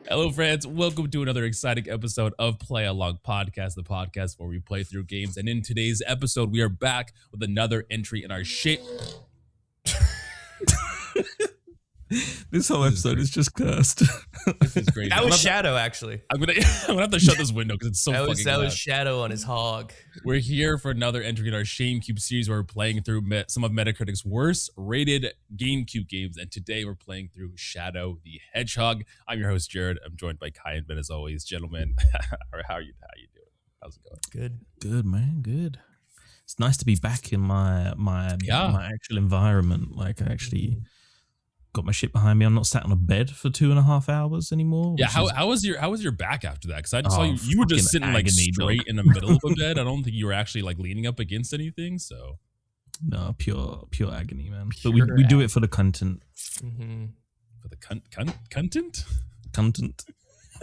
Hello, friends. Welcome to another exciting episode of Play Along Podcast, the podcast where we play through games. And in today's episode, we are back with another entry in our shape. This whole episode is just cursed. This is crazy. That was Shadow, actually. I'm gonna have to shut this window because it's so That fucking was loud. Shadow on his hog. We're here for another entry in our ShameCube series where we're playing through some of Metacritic's worst rated GameCube games. And today we're playing through Shadow the Hedgehog. I'm your host, Jared. I'm joined by Kai and Ben as always. Gentlemen, how are you doing? How's it going? Good, man. Good. It's nice to be back in my actual environment. Like, I actually got my shit behind me. I'm not sat on a bed for 2.5 hours anymore. Yeah, how was your back after that? Because I saw you were just sitting like agony, straight in the middle of a bed. I don't think you were actually like leaning up against anything. So no, pure agony, man. But we do it for the content. Mm-hmm. For the content. Content.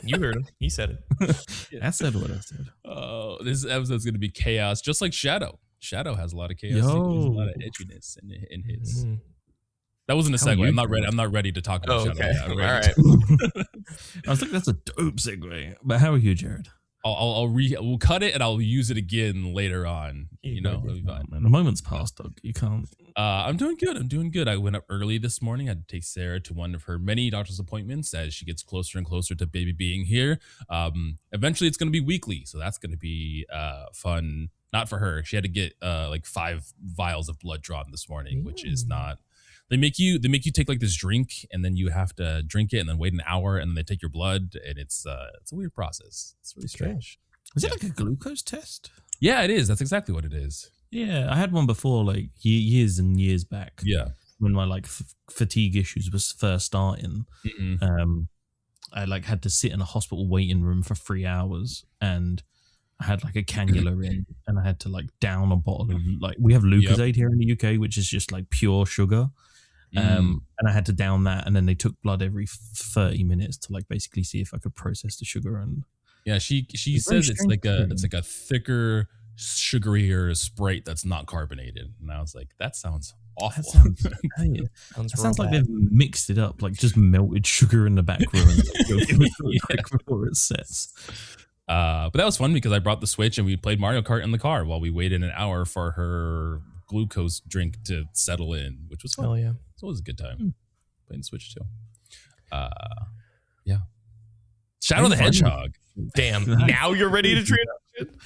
You heard him. He said it. I said what I said. Oh, this episode's gonna be chaos, just like Shadow. Shadow has a lot of chaos. There's a lot of edginess in his. Mm-hmm. That wasn't a segue. I'm not ready to talk about Shadow. Okay. Yeah, All right. I was like, that's a dope segue. But how are you, Jared? We'll cut it and I'll use it again later on. You know, it'll be fine. Man, the moment's passed, dog. You can't. I'm doing good. I went up early this morning. I had to take Sarah to one of her many doctor's appointments as she gets closer and closer to baby being here. Eventually it's going to be weekly, so that's going to be fun. Not for her. She had to get like 5 vials of blood drawn this morning, which is not. They make you take like this drink, and then you have to drink it, and then wait an hour, and then they take your blood, and it's a weird process. It's really strange. Is it like a glucose test? Yeah, it is. That's exactly what it is. Yeah, I had one before, like years and years back. Yeah, when my like fatigue issues was first starting. I like had to sit in a hospital waiting room for 3 hours, and I had like a cannula in, and I had to like down a bottle of like, we have Lucozade here in the UK, which is just like pure sugar. And I had to down that, and then they took blood every 30 minutes to like basically see if I could process the sugar. And yeah, she says it's like a thicker, sugarier Sprite that's not carbonated. And I was like, that sounds awful. That sounds like they've mixed it up, like just melted sugar in the back room and give it to it before it sets. But that was fun because I brought the Switch and we played Mario Kart in the car while we waited an hour for her glucose drink to settle in, which was fun. Hell yeah. So it was a good time. Playing the Switch too. Yeah. Shadow the Hedgehog. Damn. Now you're ready to transition?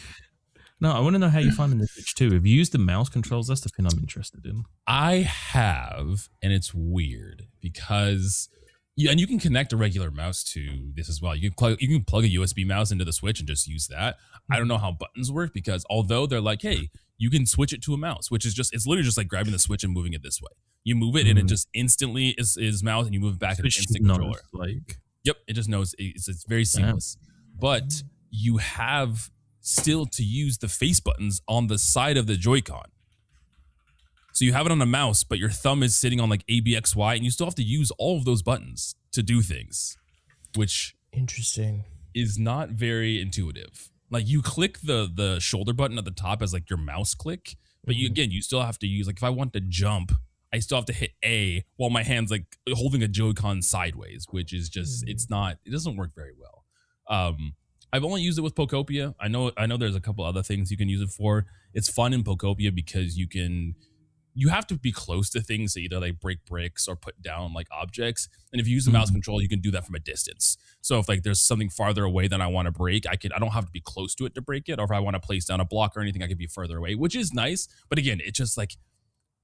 No, I want to know how you're finding the Switch too. Have you used the mouse controls? That's the thing I'm interested in. I have, and it's weird because and you can connect a regular mouse to this as well. You can plug a USB mouse into the Switch and just use that. I don't know how buttons work because although they're like, hey, you can switch it to a mouse, which is it's literally just like grabbing the Switch and moving it this way. You move it and it just instantly is mouse, and you move it back to an instant controller. Yep, it just knows it's very seamless. But you have still to use the face buttons on the side of the Joy-Con. So you have it on a mouse, but your thumb is sitting on like ABXY, and you still have to use all of those buttons to do things, which interesting is not very intuitive. Like you click the shoulder button at the top as like your mouse click, but you still have to use, like if I want to jump, I still have to hit A while my hand's like holding a Joy-Con sideways, which is just it doesn't work very well. I've only used it with Pokopia. I know there's a couple other things you can use it for. It's fun in Pokopia because you have to be close to things to either like break bricks or put down like objects. And if you use the mouse control, you can do that from a distance. So if like there's something farther away than I want to break, I don't have to be close to it to break it. Or if I want to place down a block or anything, I could be further away, which is nice. But again, it's just like,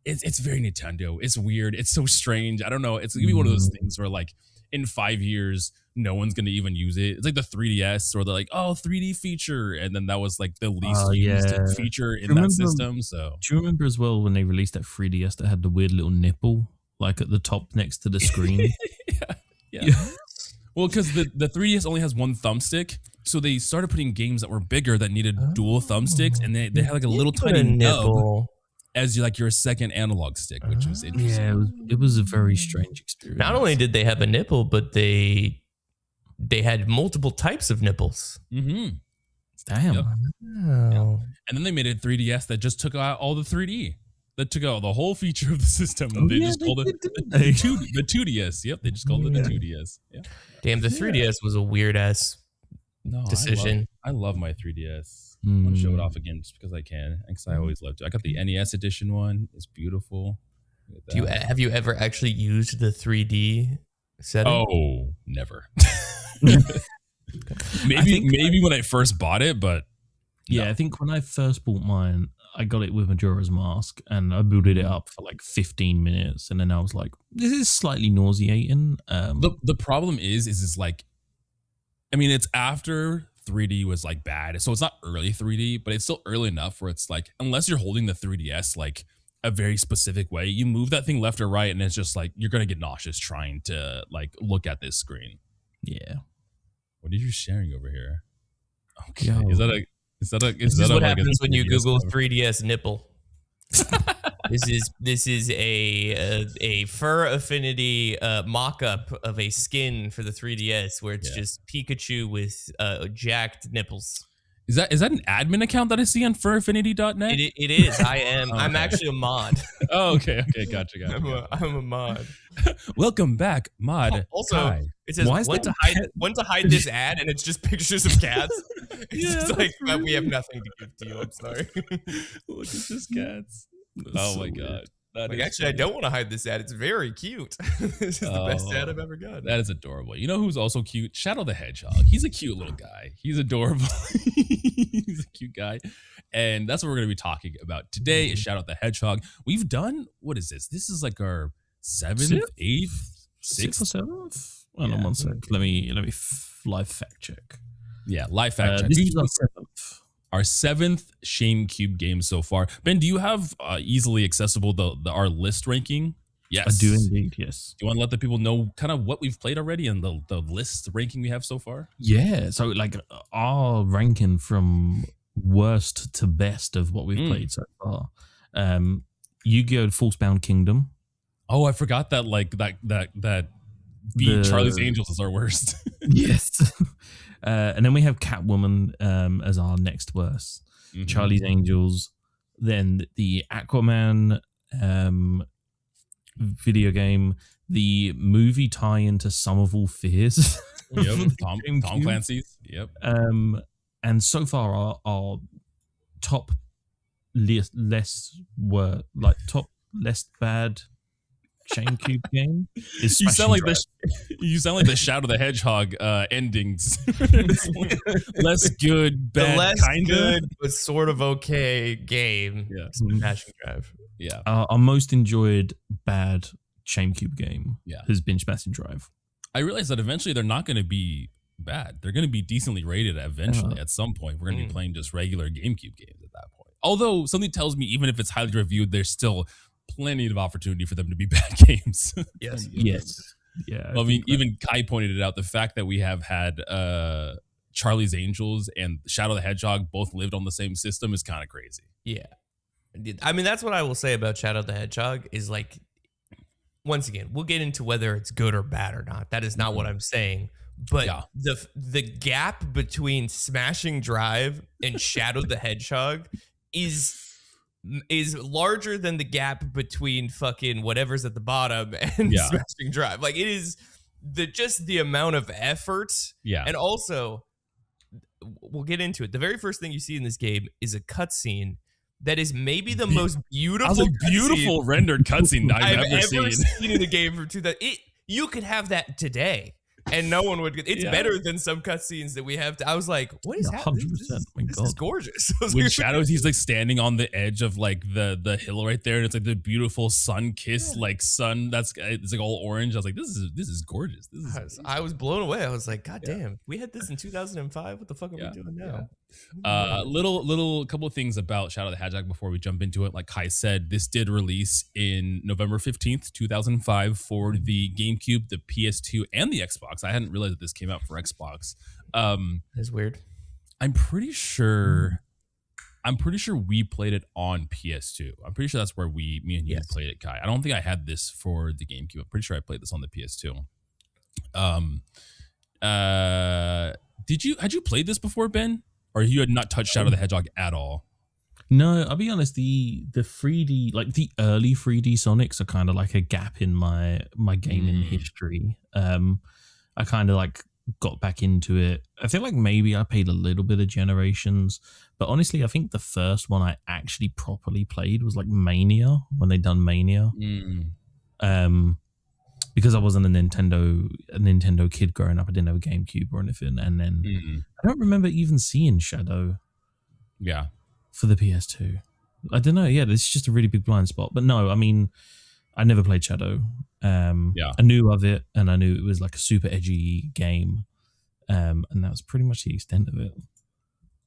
it's very Nintendo. It's weird. It's so strange. I don't know. It's gonna be one of those things where like in 5 years, no one's going to even use it. It's like the 3DS or the like, 3D feature. And then that was like the least used feature in that system. So do you remember as well when they released that 3DS that had the weird little nipple like at the top next to the screen? yeah. Well, because the 3DS only has one thumbstick. So they started putting games that were bigger that needed dual thumbsticks. And they had like a little tiny nipple as your second analog stick, which was interesting. Yeah, it was a very strange experience. Not only did they have a nipple, but they had multiple types of nipples. Mm-hmm. Damn. Yep. Oh. And then they made a 3DS that just took out all the 3D. that took out the whole feature of the system. They just called it the 2DS. Yep, they just called it the 2DS. Yeah. Damn, the 3DS was a weird ass decision. I love my 3DS. I want to show it off again just because I can, because I always loved it. I got the NES edition one. It's beautiful. Have you ever actually used the 3D setting? Oh, never. maybe when I first bought it, but yeah, I think when I first bought mine, I got it with Majora's Mask, and I booted it up for like 15 minutes, and then I was like, "This is slightly nauseating." The problem is like, I mean, it's after 3D was like bad, so it's not early 3D, but it's still early enough where it's like, unless you're holding the 3DS like a very specific way, you move that thing left or right, and it's just like you're gonna get nauseous trying to like look at this screen. Yeah. What are you sharing over here? Okay, Yo. Is that what like happens when you Google 3DS nipple? This is a fur affinity mock-up of a skin for the 3DS where it's just Pikachu with jacked nipples. Is that an admin account that I see on furaffinity.net? It is. I am. Okay. I'm actually a mod. Oh, okay. Gotcha. I'm a mod. Welcome back, mod. Also, Kai. it says when to hide this ad, and it's just pictures of cats. It's just like we have nothing to give to you. I'm sorry. Look at this cats. Oh my god. Actually, I don't want to hide this ad. It's very cute. This is the best ad I've ever gotten. That is adorable. You know who's also cute? Shadow the Hedgehog. He's a cute little guy. He's adorable. He's a cute guy. And that's what we're going to be talking about today is Shadow the Hedgehog. We've done, what is this? This is like our 7th, 8th, 6th or 7th? Hold on one sec. Let me live fact check. Yeah, live fact check. This is our 7th. Our 7th ShameCube game so far. Ben, do you have easily accessible our list ranking? Yes. I do indeed, yes. Do you want to let the people know kind of what we've played already and the list ranking we have so far? Yeah, so like our ranking from worst to best of what we've played so far. Yu-Gi-Oh! Falsebound Kingdom. Oh, I forgot that that beat Charlie's Angels is our worst. Yes. And then we have Catwoman as our next worst. Mm-hmm. Charlie's Angels. Then the Aquaman video game. The movie tie-in to Sum of All Fears. Yep, Tom Clancy's. Yep. And so far our top less bad ShameCube game is you sound like the Shadow the Hedgehog endings. Less good, bad, the less good but sort of okay game. Yeah, Smashing Drive. Yeah, our most enjoyed bad ShameCube game has been Smashing Drive. I realized that eventually they're not going to be bad. They're going to be decently rated eventually. At some point, we're going to be playing just regular GameCube games at that point. Although something tells me even if it's highly reviewed, there's still plenty of opportunity for them to be bad games. Yes. Yeah. Well, I mean, even Kai pointed it out. The fact that we have had Charlie's Angels and Shadow the Hedgehog both lived on the same system is kind of crazy. Yeah. I mean, that's what I will say about Shadow the Hedgehog is like, once again, we'll get into whether it's good or bad or not. That is not what I'm saying. But the gap between Smashing Drive and Shadow the Hedgehog is larger than the gap between fucking whatever's at the bottom and Smashing Drive. Like it is the amount of effort. Yeah. And also, we'll get into it. The very first thing you see in this game is a cutscene that is maybe the most beautiful rendered cutscene I've ever seen in a game from 2000. You could have that today. And no one would. It's better than some cutscenes that we have. I was like, "What is happening? This is gorgeous." With shadows, he's like standing on the edge of like the hill right there, and it's like the beautiful sun-kissed like sun. It's like all orange. I was like, "This is gorgeous." I was blown away. I was like, "God damn, we had this in 2005. What the fuck are we doing now?" Little couple of things about Shadow the Hedgehog before we jump into it. Like Kai said, this did release in November 15th, 2005 for the GameCube, the PS2, and the Xbox. I hadn't realized that this came out for Xbox. That's weird. I'm pretty sure we played it on PS2. I'm pretty sure that's where me and you played it, Kai. I don't think I had this for the GameCube. I'm pretty sure I played this on the PS2. Had you played this before, Ben? Or you had not touched Shadow the Hedgehog at all? No, I'll be honest. The 3D, like the early 3D Sonics, are kind of like a gap in my gaming history. I kind of like got back into it. I feel like maybe I played a little bit of Generations, but honestly, I think the first one I actually properly played was like Mania, when they done Mania. Because I wasn't a Nintendo kid growing up, I didn't have a GameCube or anything, and then I don't remember even seeing Shadow. Yeah. For the PS2. I don't know. Yeah, this is just a really big blind spot. But no, I mean, I never played Shadow. I knew of it, and I knew it was like a super edgy game. And that was pretty much the extent of it.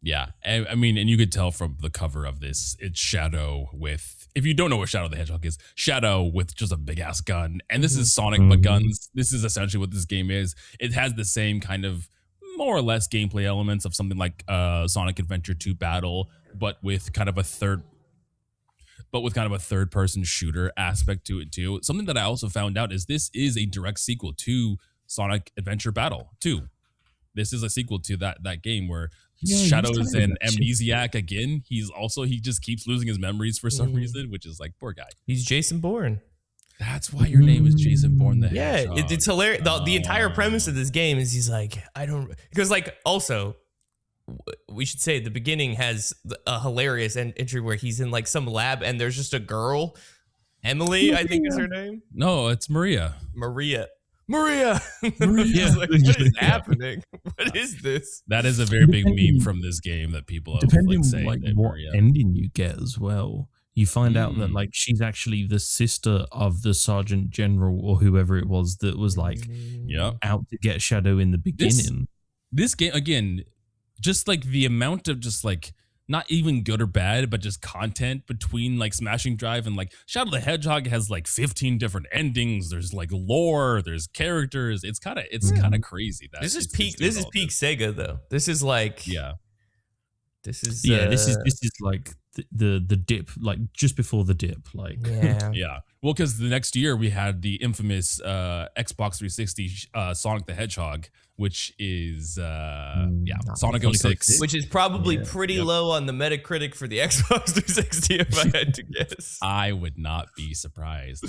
Yeah. I mean, and you could tell from the cover of this, it's Shadow with, if you don't know what Shadow the Hedgehog is, Shadow with just a big ass gun. And this is Sonic but guns. This is essentially what this game is. It has the same kind of more or less gameplay elements of something like Sonic Adventure 2 Battle, but with kind of a third person shooter aspect to it too. Something that I also found out is this is a direct sequel to Sonic Adventure Battle 2. This is a sequel to that game where Shadow is an amnesiac again. He just keeps losing his memories for some reason, which is like, poor guy. He's Jason Bourne. That's why your name is Jason Bourne the Hedgehog. Yeah, it's hilarious. The entire premise of this game is he's like, because like also, we should say the beginning has a hilarious entry where he's in like some lab and there's just a girl, Emily, I think is her name. No, it's Maria. Maria. Like, what is happening? What is this? That is a very big meme from this game that people have depending saying like that what Maria. ending you get as well. You find out that like she's actually the sister of the Sergeant General or whoever it was that was like out to get Shadow in the beginning. This game again, just like the amount of just like not even good or bad, but just content between like Smashing Drive and like Shadow the Hedgehog has like 15 different endings. There's like lore, there's characters. It's kind of crazy. That this is peak Sega though. This is like This is this is like the dip, like just before the dip, like yeah. Well, because the next year we had the infamous Xbox 360 Sonic the Hedgehog, which is Sonic 06, which is probably pretty low on the Metacritic for the Xbox 360 if I had to guess. I would not be surprised.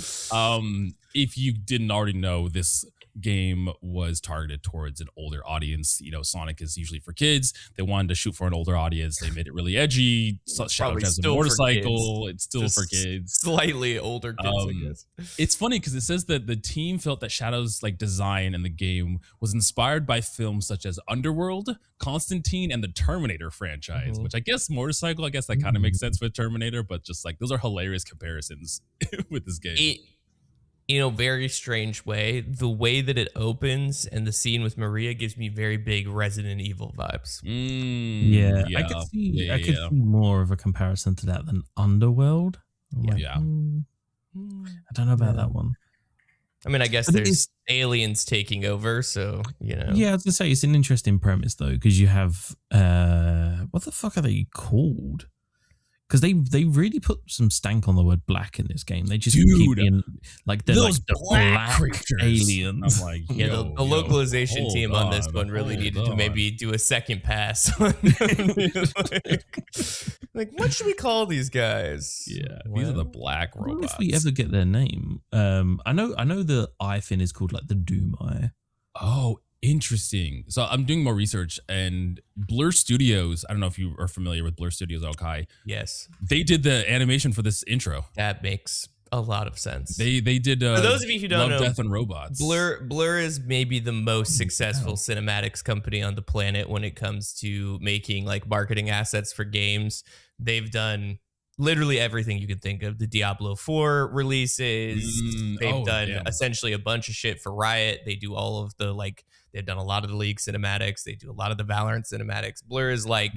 If you didn't already know, this game was targeted towards an older audience. You know, Sonic is usually for kids. They wanted to shoot for an older audience. They made it really edgy. Shadow has a motorcycle. It's still just for kids. Slightly older kids, I guess. It's funny because it says that the team felt that Shadow's like design in the game was inspired by films such as Underworld, Constantine, and the Terminator franchise, which I guess motorcycle, I guess that kind of makes sense with Terminator, but just like those are hilarious comparisons with this game. In a very strange way, the way that it opens and the scene with Maria gives me very big Resident Evil vibes. I could see more of a comparison to that than Underworld. I don't know about that one. I mean, I guess there's aliens taking over, so, you know. Yeah, I was going to say, it's an interesting premise, though, because you have, what the fuck are they called? Because they really put some stank on the word black in this game. They just keep being like they're like the black aliens. I'm like, the localization team on this one really needed to maybe do a second pass. like, what should we call these guys? Yeah, these are the black robots. If we ever get their name, I know the eye fin is called like the Doom Eye. Oh, interesting. So I'm doing more research, and Blur Studios, I don't know if you are familiar with Blur Studios, Okai. Yes. They did the animation for this intro. That makes a lot of sense. They did for those of you who don't know, Death and Robots. Blur is maybe the most successful cinematics company on the planet when it comes to making like marketing assets for games. They've done literally everything you could think of. The Diablo 4 releases. They've done essentially a bunch of shit for Riot. They do all of the like, they've done a lot of the League cinematics. They do a lot of the Valorant cinematics. Blur is like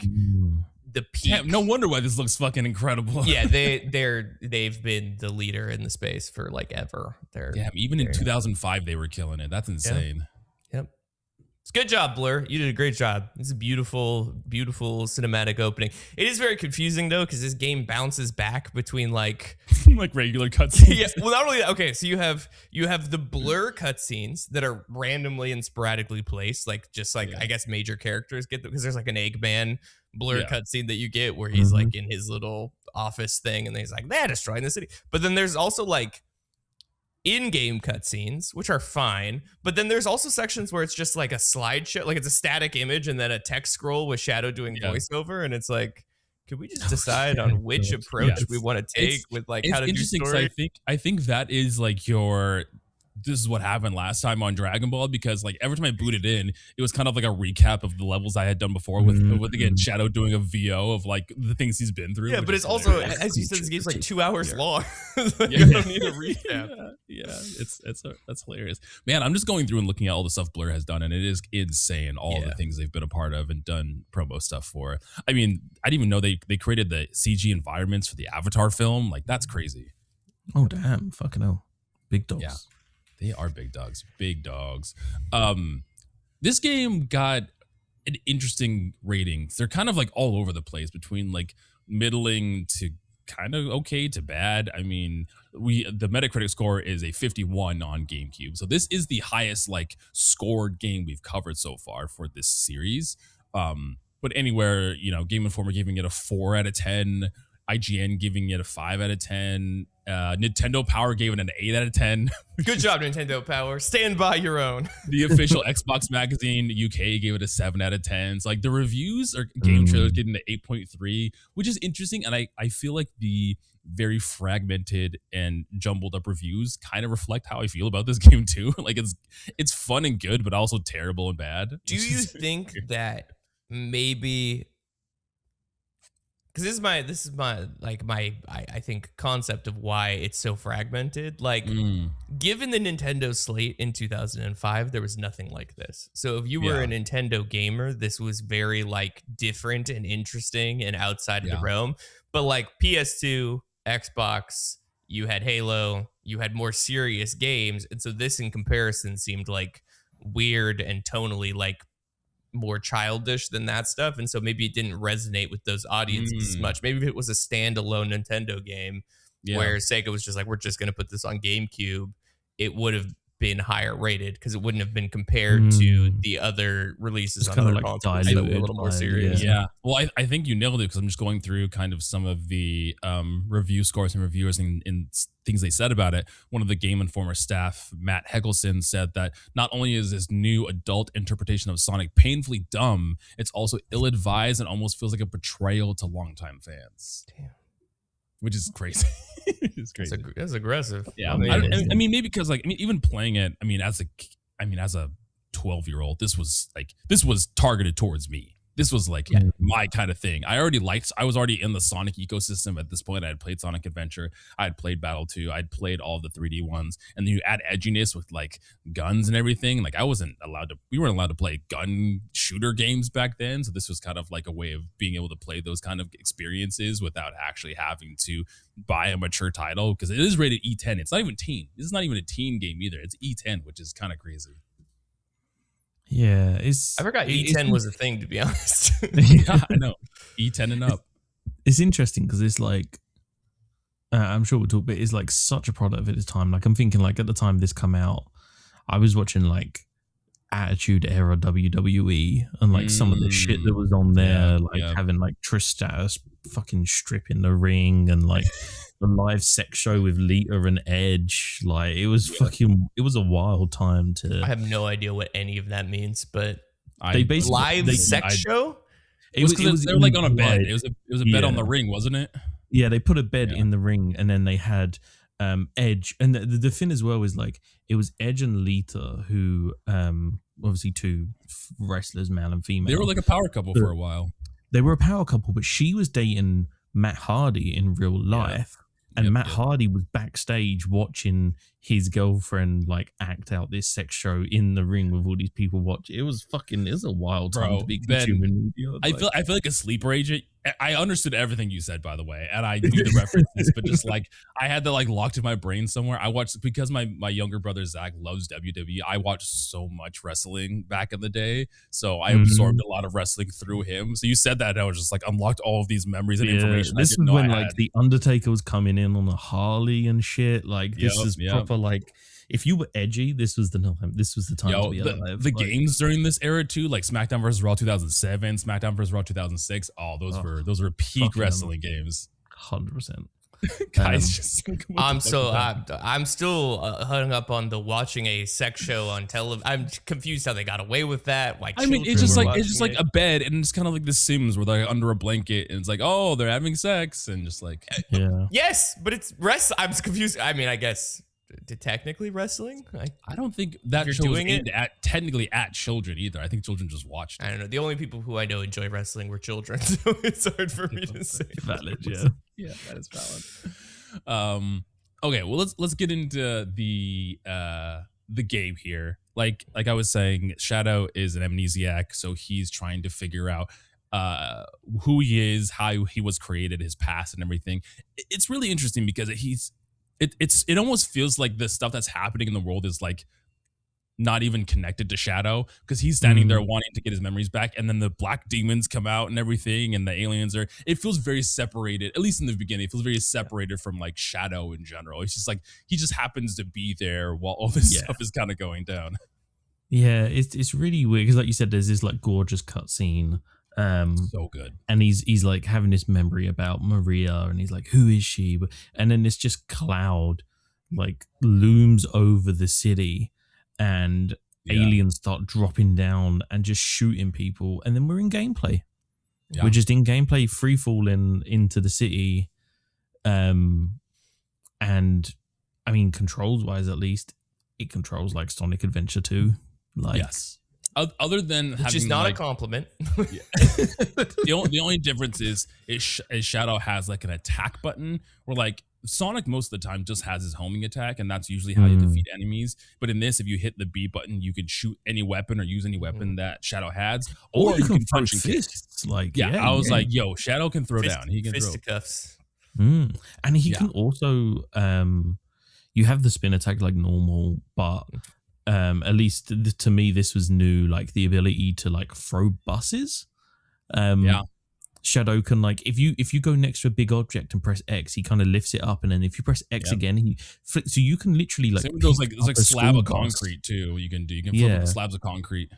the peak. Damn, no wonder why this looks fucking incredible. Yeah, they've been the leader in the space for like ever. Even in 2005 they were killing it. That's insane. Yep. It's good job, Blur. You did a great job. It's a beautiful, beautiful cinematic opening. It is very confusing though, because this game bounces back between like like regular cutscenes. Yeah. Well, not only that. Okay, so you have the Blur cutscenes that are randomly and sporadically placed, like just like I guess major characters get them, because there's like an Eggman Blur cutscene that you get where he's like in his little office thing, and he's like, they're destroying the city. But then there's also like in-game cutscenes, which are fine, but then there's also sections where it's just like a slideshow, like it's a static image and then a text scroll with Shadow doing voiceover, and it's like, could we just decide on which approach we want to take with like how to do story? I think that is like this is what happened last time on Dragon Ball, because like every time I booted in, it was kind of like a recap of the levels I had done before with again Shadow doing a VO of like the things he's been through. Yeah, but it's also, as you said, this game's like 2 hours long. Like, you don't need a recap. That's hilarious, man. I'm just going through and looking at all the stuff Blur has done, and it is insane all the things they've been a part of and done promo stuff for. I mean, I didn't even know they created the CG environments for the Avatar film. Like that's crazy. Oh damn, fucking hell, big dogs. Yeah. They are big dogs. Big dogs. This game got an interesting rating. They're kind of like all over the place between like middling to kind of okay to bad. I mean, the Metacritic score is a 51 on GameCube. So this is the highest like scored game we've covered so far for this series. But anywhere, Game Informer giving it a 4 out of 10. IGN giving it a 5 out of 10. Nintendo Power gave it an 8 out of 10. Good job, Nintendo Power. Stand by your own. The official Xbox Magazine UK gave it a 7 out of 10. So like the reviews or game trailers getting an 8.3, which is interesting. And I feel like the very fragmented and jumbled up reviews kind of reflect how I feel about this game too. Like it's fun and good, but also terrible and bad. Do you think that maybe, because this is my I think concept of why it's so fragmented. Like, given the Nintendo slate in 2005, there was nothing like this. So if you were a Nintendo gamer, this was very like different and interesting and outside of the realm. But like PS2, Xbox, you had Halo, you had more serious games, and so this in comparison seemed like weird and tonally like more childish than that stuff, and so maybe it didn't resonate with those audiences as much. Maybe if it was a standalone Nintendo game where Sega was just like, we're just going to put this on GameCube, it would have been higher rated because it wouldn't have been compared to the other releases on other consoles that were a little more serious. Yeah. Well, I think you nailed it, because I'm just going through kind of some of the review scores and reviewers and things they said about it. One of the Game Informer staff, Matt Heckelson, said that not only is this new adult interpretation of Sonic painfully dumb, it's also ill-advised and almost feels like a betrayal to longtime fans. Damn. Which is crazy. It's crazy. That's aggressive. Yeah. I mean, maybe because even playing it, as a 12-year-old, this was targeted towards me. This was like my kind of thing. I was already in the Sonic ecosystem at this point. I had played Sonic Adventure. I had played Battle 2. I'd played all the 3D ones. And then you add edginess with like guns and everything. Like we weren't allowed to play gun shooter games back then. So this was kind of like a way of being able to play those kind of experiences without actually having to buy a mature title, because it is rated E10. It's not even teen. This is not even a teen game either. It's E10, which is kind of crazy. Yeah, I forgot E10 was a thing, to be honest. Yeah, I know. E10 and up. It's interesting because it's like, I'm sure we'll talk, but it's like such a product of its time. Like I'm thinking, like at the time this come out, I was watching like Attitude Era WWE and like some of the shit that was on there, having like Tristatus fucking stripping the ring and like the live sex show with Lita and Edge. Like it was it was a wild time to. I have no idea what any of that means, but they basically live sex show. It was because they were like on a bed. It was a bed on the ring, wasn't it? Yeah, they put a bed in the ring, and then they had Edge, and the thing as well is like it was Edge and Lita who obviously two wrestlers, male and female. They were like a power couple for a while. They were a power couple, but she was dating Matt Hardy in real life. And Matt Hardy was backstage watching his girlfriend like act out this sex show in the ring with all these people watching. It was a wild time to be consuming media. I feel like a sleeper agent I understood everything you said, by the way, and I knew the references, but just like I had that like locked in my brain somewhere. I watched because my younger brother Zach loves WWE. I watched so much wrestling back in the day, so I absorbed a lot of wrestling through him. So you said that, and I was just like unlocked all of these memories and information. This is when like the Undertaker was coming in on a Harley and shit. Like this is proper like. If you were edgy, this was the time. This was the time to be alive. The games during this era too, like SmackDown vs. Raw 2007, SmackDown vs. Raw 2006. Oh, those were peak wrestling games. 100%. Guys, I'm still hung up on the watching a sex show on television. I'm confused how they got away with that. Like, I mean, it's just like a bed, and it's kind of like The Sims, where they're under a blanket, and it's like, oh, they're having sex, and just like, yes, but it's rest. I'm confused. I mean, I guess. Technically wrestling? I don't think that show was aimed technically at children either. I think children just watched it. I don't know. The only people who I know enjoy wrestling were children, so it's hard for me to say. Valid, yeah, that is valid. Okay, well let's get into the game here. Like I was saying, Shadow is an amnesiac, so he's trying to figure out who he is, how he was created, his past, and everything. It's really interesting because it almost feels like the stuff that's happening in the world is like not even connected to Shadow, because he's standing there wanting to get his memories back, and then the black demons come out and everything, and the aliens are. It feels very separated, at least in the beginning. It feels very separated from like Shadow in general. It's just like he just happens to be there while all this stuff is kind of going down. Yeah, it's really weird because, like you said, there's this like gorgeous cutscene. So good, and he's like having this memory about Maria, and he's like, who is she? And then this just cloud like looms over the city, and aliens start dropping down and just shooting people, and then we're in gameplay. We're just in gameplay, free falling into the city. And I mean, controls wise, at least it controls like Sonic Adventure 2. Like, yes. Other than which is not a compliment. The only difference is Shadow has like an attack button, where like Sonic most of the time just has his homing attack, and that's usually how you defeat enemies. But in this, if you hit the B button, you can shoot any weapon or use any weapon that Shadow has, or you can punch and kick. Like, I was like, yo, Shadow can throw down. He can fisticuffs. And he can also you have the spin attack like normal, but at least to me this was new, like the ability to like throw buses. Shadow can like if you go next to a big object and press X, he kind of lifts it up, and then if you press X again, he flicks. So you can literally like there's like slab of concrete too. You can flip slabs of concrate.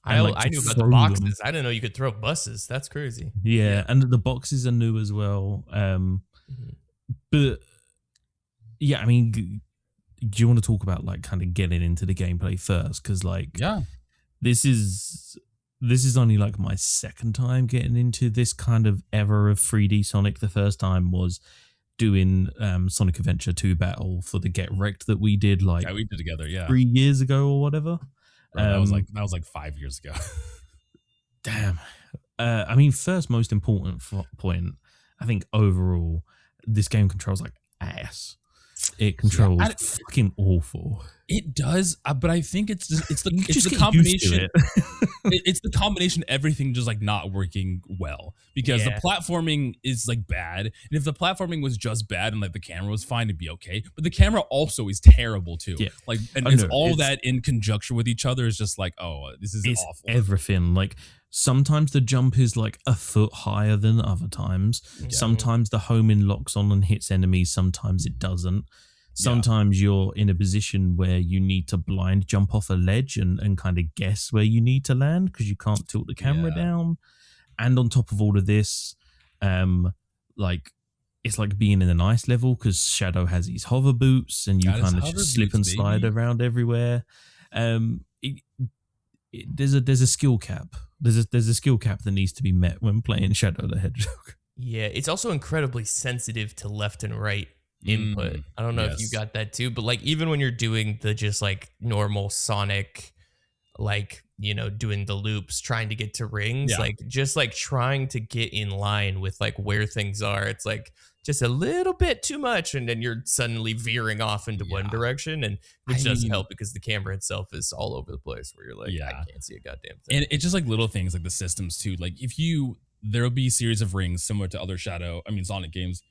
I knew about the boxes. I didn't know you could throw buses. That's crazy. Yeah, and the boxes are new as well. But yeah, I mean, do you want to talk about like kind of getting into the gameplay first? Because like, this is only like my second time getting into this kind of era of 3D Sonic. The first time was doing Sonic Adventure 2 Battle for the Get Wrecked that we did like we did together 3 years ago or whatever. That was like 5 years ago. Damn. I mean, first most important point, I think overall this game controls like ass. It controls fucking awful. It does, but I think it's the combination. It's the combination of everything just like not working well, because the platforming is like bad, and if the platforming was just bad and like the camera was fine, it'd be okay. But the camera also is terrible too. Yeah. Like, and it's that in conjunction with each other is just like, oh, this is awful. Everything like. Sometimes the jump is like a foot higher than other times. Yeah. Sometimes the homing locks on and hits enemies. Sometimes it doesn't. Sometimes you're in a position where you need to blind jump off a ledge and kind of guess where you need to land because you can't tilt the camera down. And on top of all of this, like it's like being in an ice level because Shadow has these hover boots and you kind of just slip and slide around everywhere. There's a skill cap. There's a skill cap that needs to be met when playing Shadow the Hedgehog. Yeah, it's also incredibly sensitive to left and right input. I don't know if you got that too, but like even when you're doing the just like normal Sonic, like, you know, doing the loops, trying to get to rings, like just like trying to get in line with like where things are, it's like just a little bit too much, and then you're suddenly veering off into one direction, and which doesn't help because the camera itself is all over the place where you're like, I can't see a goddamn thing. And it's just like little things like the systems too. Like if you there'll be a series of rings similar to other Sonic games.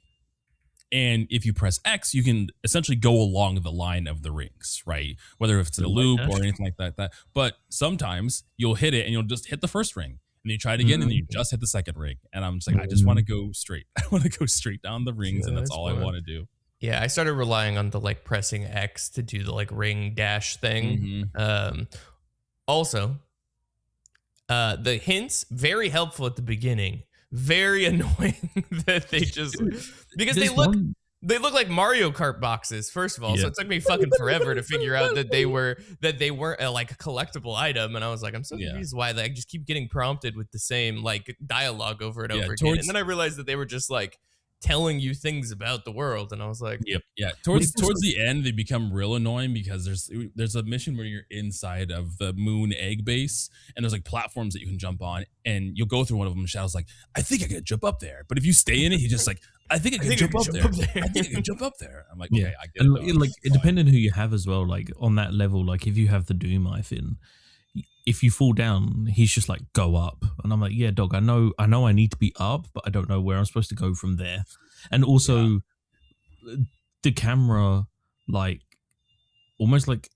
And if you press X, you can essentially go along the line of the rings, right? Whether if it's in a loop or anything like that. But sometimes you'll hit it and you'll just hit the first ring. And you try it again and then you just hit the second ring. And I'm just like, I just want to go straight. I want to go straight down the rings, and that's all I want to do. Yeah, I started relying on the like pressing X to do the like ring dash thing. Also, the hints, very helpful at the beginning. Very annoying that they just because they look like Mario Kart boxes. First of all, so it took me fucking forever to figure out that they weren't like a collectible item, and I was like, I'm so confused why I just keep getting prompted with the same like dialogue over and over again, and then I realized that they were just like telling you things about the world, and I was like, towards the end they become real annoying because there's a mission where you're inside of the moon egg base and there's like platforms that you can jump on, and you'll go through one of them and Shadow's like, I think I can jump up there, but if you stay in it he's just like, I think I can jump up there. I think I can jump up there. I'm like, okay, I get it. Like it depending on who you have as well, like on that level, like if you have the Doom knife in, if you fall down, he's just like, go up. And I'm like, yeah, dog, I know I need to be up, but I don't know where I'm supposed to go from there. And also the camera like almost like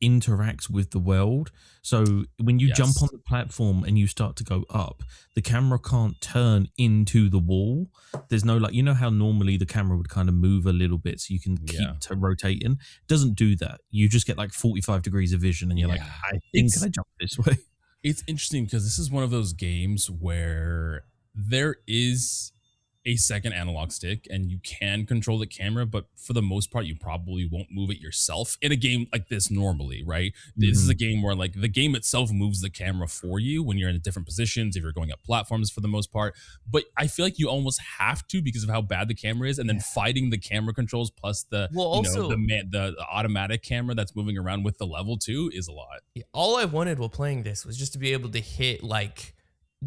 interacts with the world. So when you jump on the platform and you start to go up, the camera can't turn into the wall. There's no like, you know how normally the camera would kind of move a little bit so you can keep rotating. It doesn't do that. You just get like 45 degrees of vision and you're like, I think I jump this way. It's interesting because this is one of those games where there is a second analog stick and you can control the camera, but for the most part you probably won't move it yourself in a game like this normally, right? This is a game where like the game itself moves the camera for you when you're in different positions, if you're going up platforms for the most part, but I feel like you almost have to because of how bad the camera is, and then fighting the camera controls plus the the automatic camera that's moving around with the level too is a lot. All I wanted while playing this was just to be able to hit like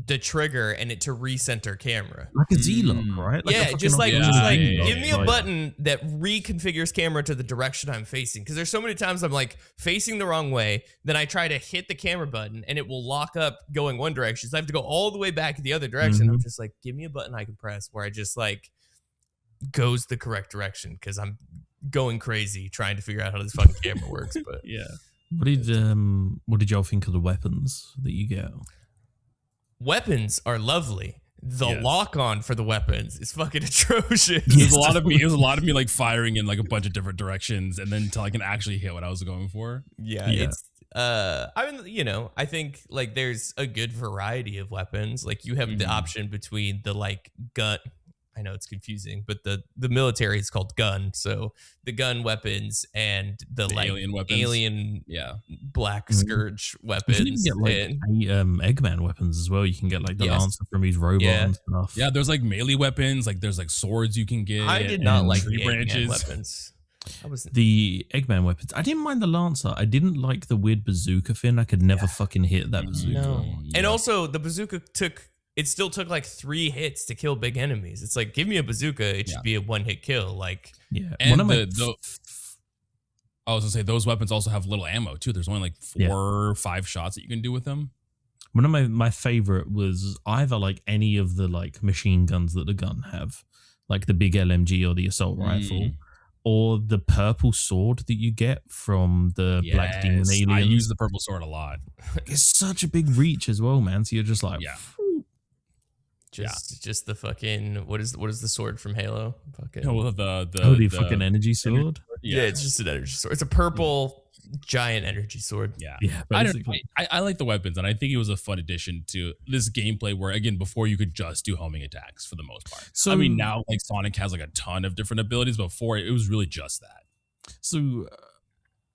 the trigger and it to recenter camera, like a Z-lock, right? Like just like give me a button that reconfigures camera to the direction I'm facing, because there's so many times I'm like facing the wrong way, then I try to hit the camera button and it will lock up going one direction, so I have to go all the way back the other direction. I'm just like, give me a button I can press where I just like goes the correct direction, because I'm going crazy trying to figure out how this fucking camera works. But what did y'all think of the weapons that you get? Weapons are lovely. The lock on for the weapons is fucking atrocious. It was a lot of me like firing in like a bunch of different directions, and then until I can actually hit what I was going for. It's I mean, you know, I think like there's a good variety of weapons. Like you have the option between the like gun. I know it's confusing, but the military is called gun. So the gun weapons and the like alien weapons, black scourge weapons. You can get like Eggman weapons as well. You can get like the Lancer from his robot and stuff. Yeah, there's like melee weapons. Like there's like swords you can get. I did not like the Eggman weapons. The Eggman weapons. I didn't mind the Lancer. I didn't like the weird bazooka thing. I could never fucking hit that bazooka. No. And also the bazooka still took like 3 hits to kill big enemies. It's like, give me a bazooka, it should be a 1-hit kill. Like, and I was gonna say those weapons also have little ammo too. There's only like 4 or 5 shots that you can do with them. One of my favorite was either like any of the like machine guns that the gun have, like the big LMG or the assault rifle, or the purple sword that you get from the Black Demon Aliens. I use the purple sword a lot. It's such a big reach as well, man. So you're just like, Just the fucking what is the sword from Halo? Fucking the fucking energy sword. Yeah, it's just an energy sword. It's a purple giant energy sword. Yeah. I like the weapons, and I think it was a fun addition to this gameplay where, again, before you could just do homing attacks for the most part. So I mean, now like Sonic has like a ton of different abilities. Before it was really just that. So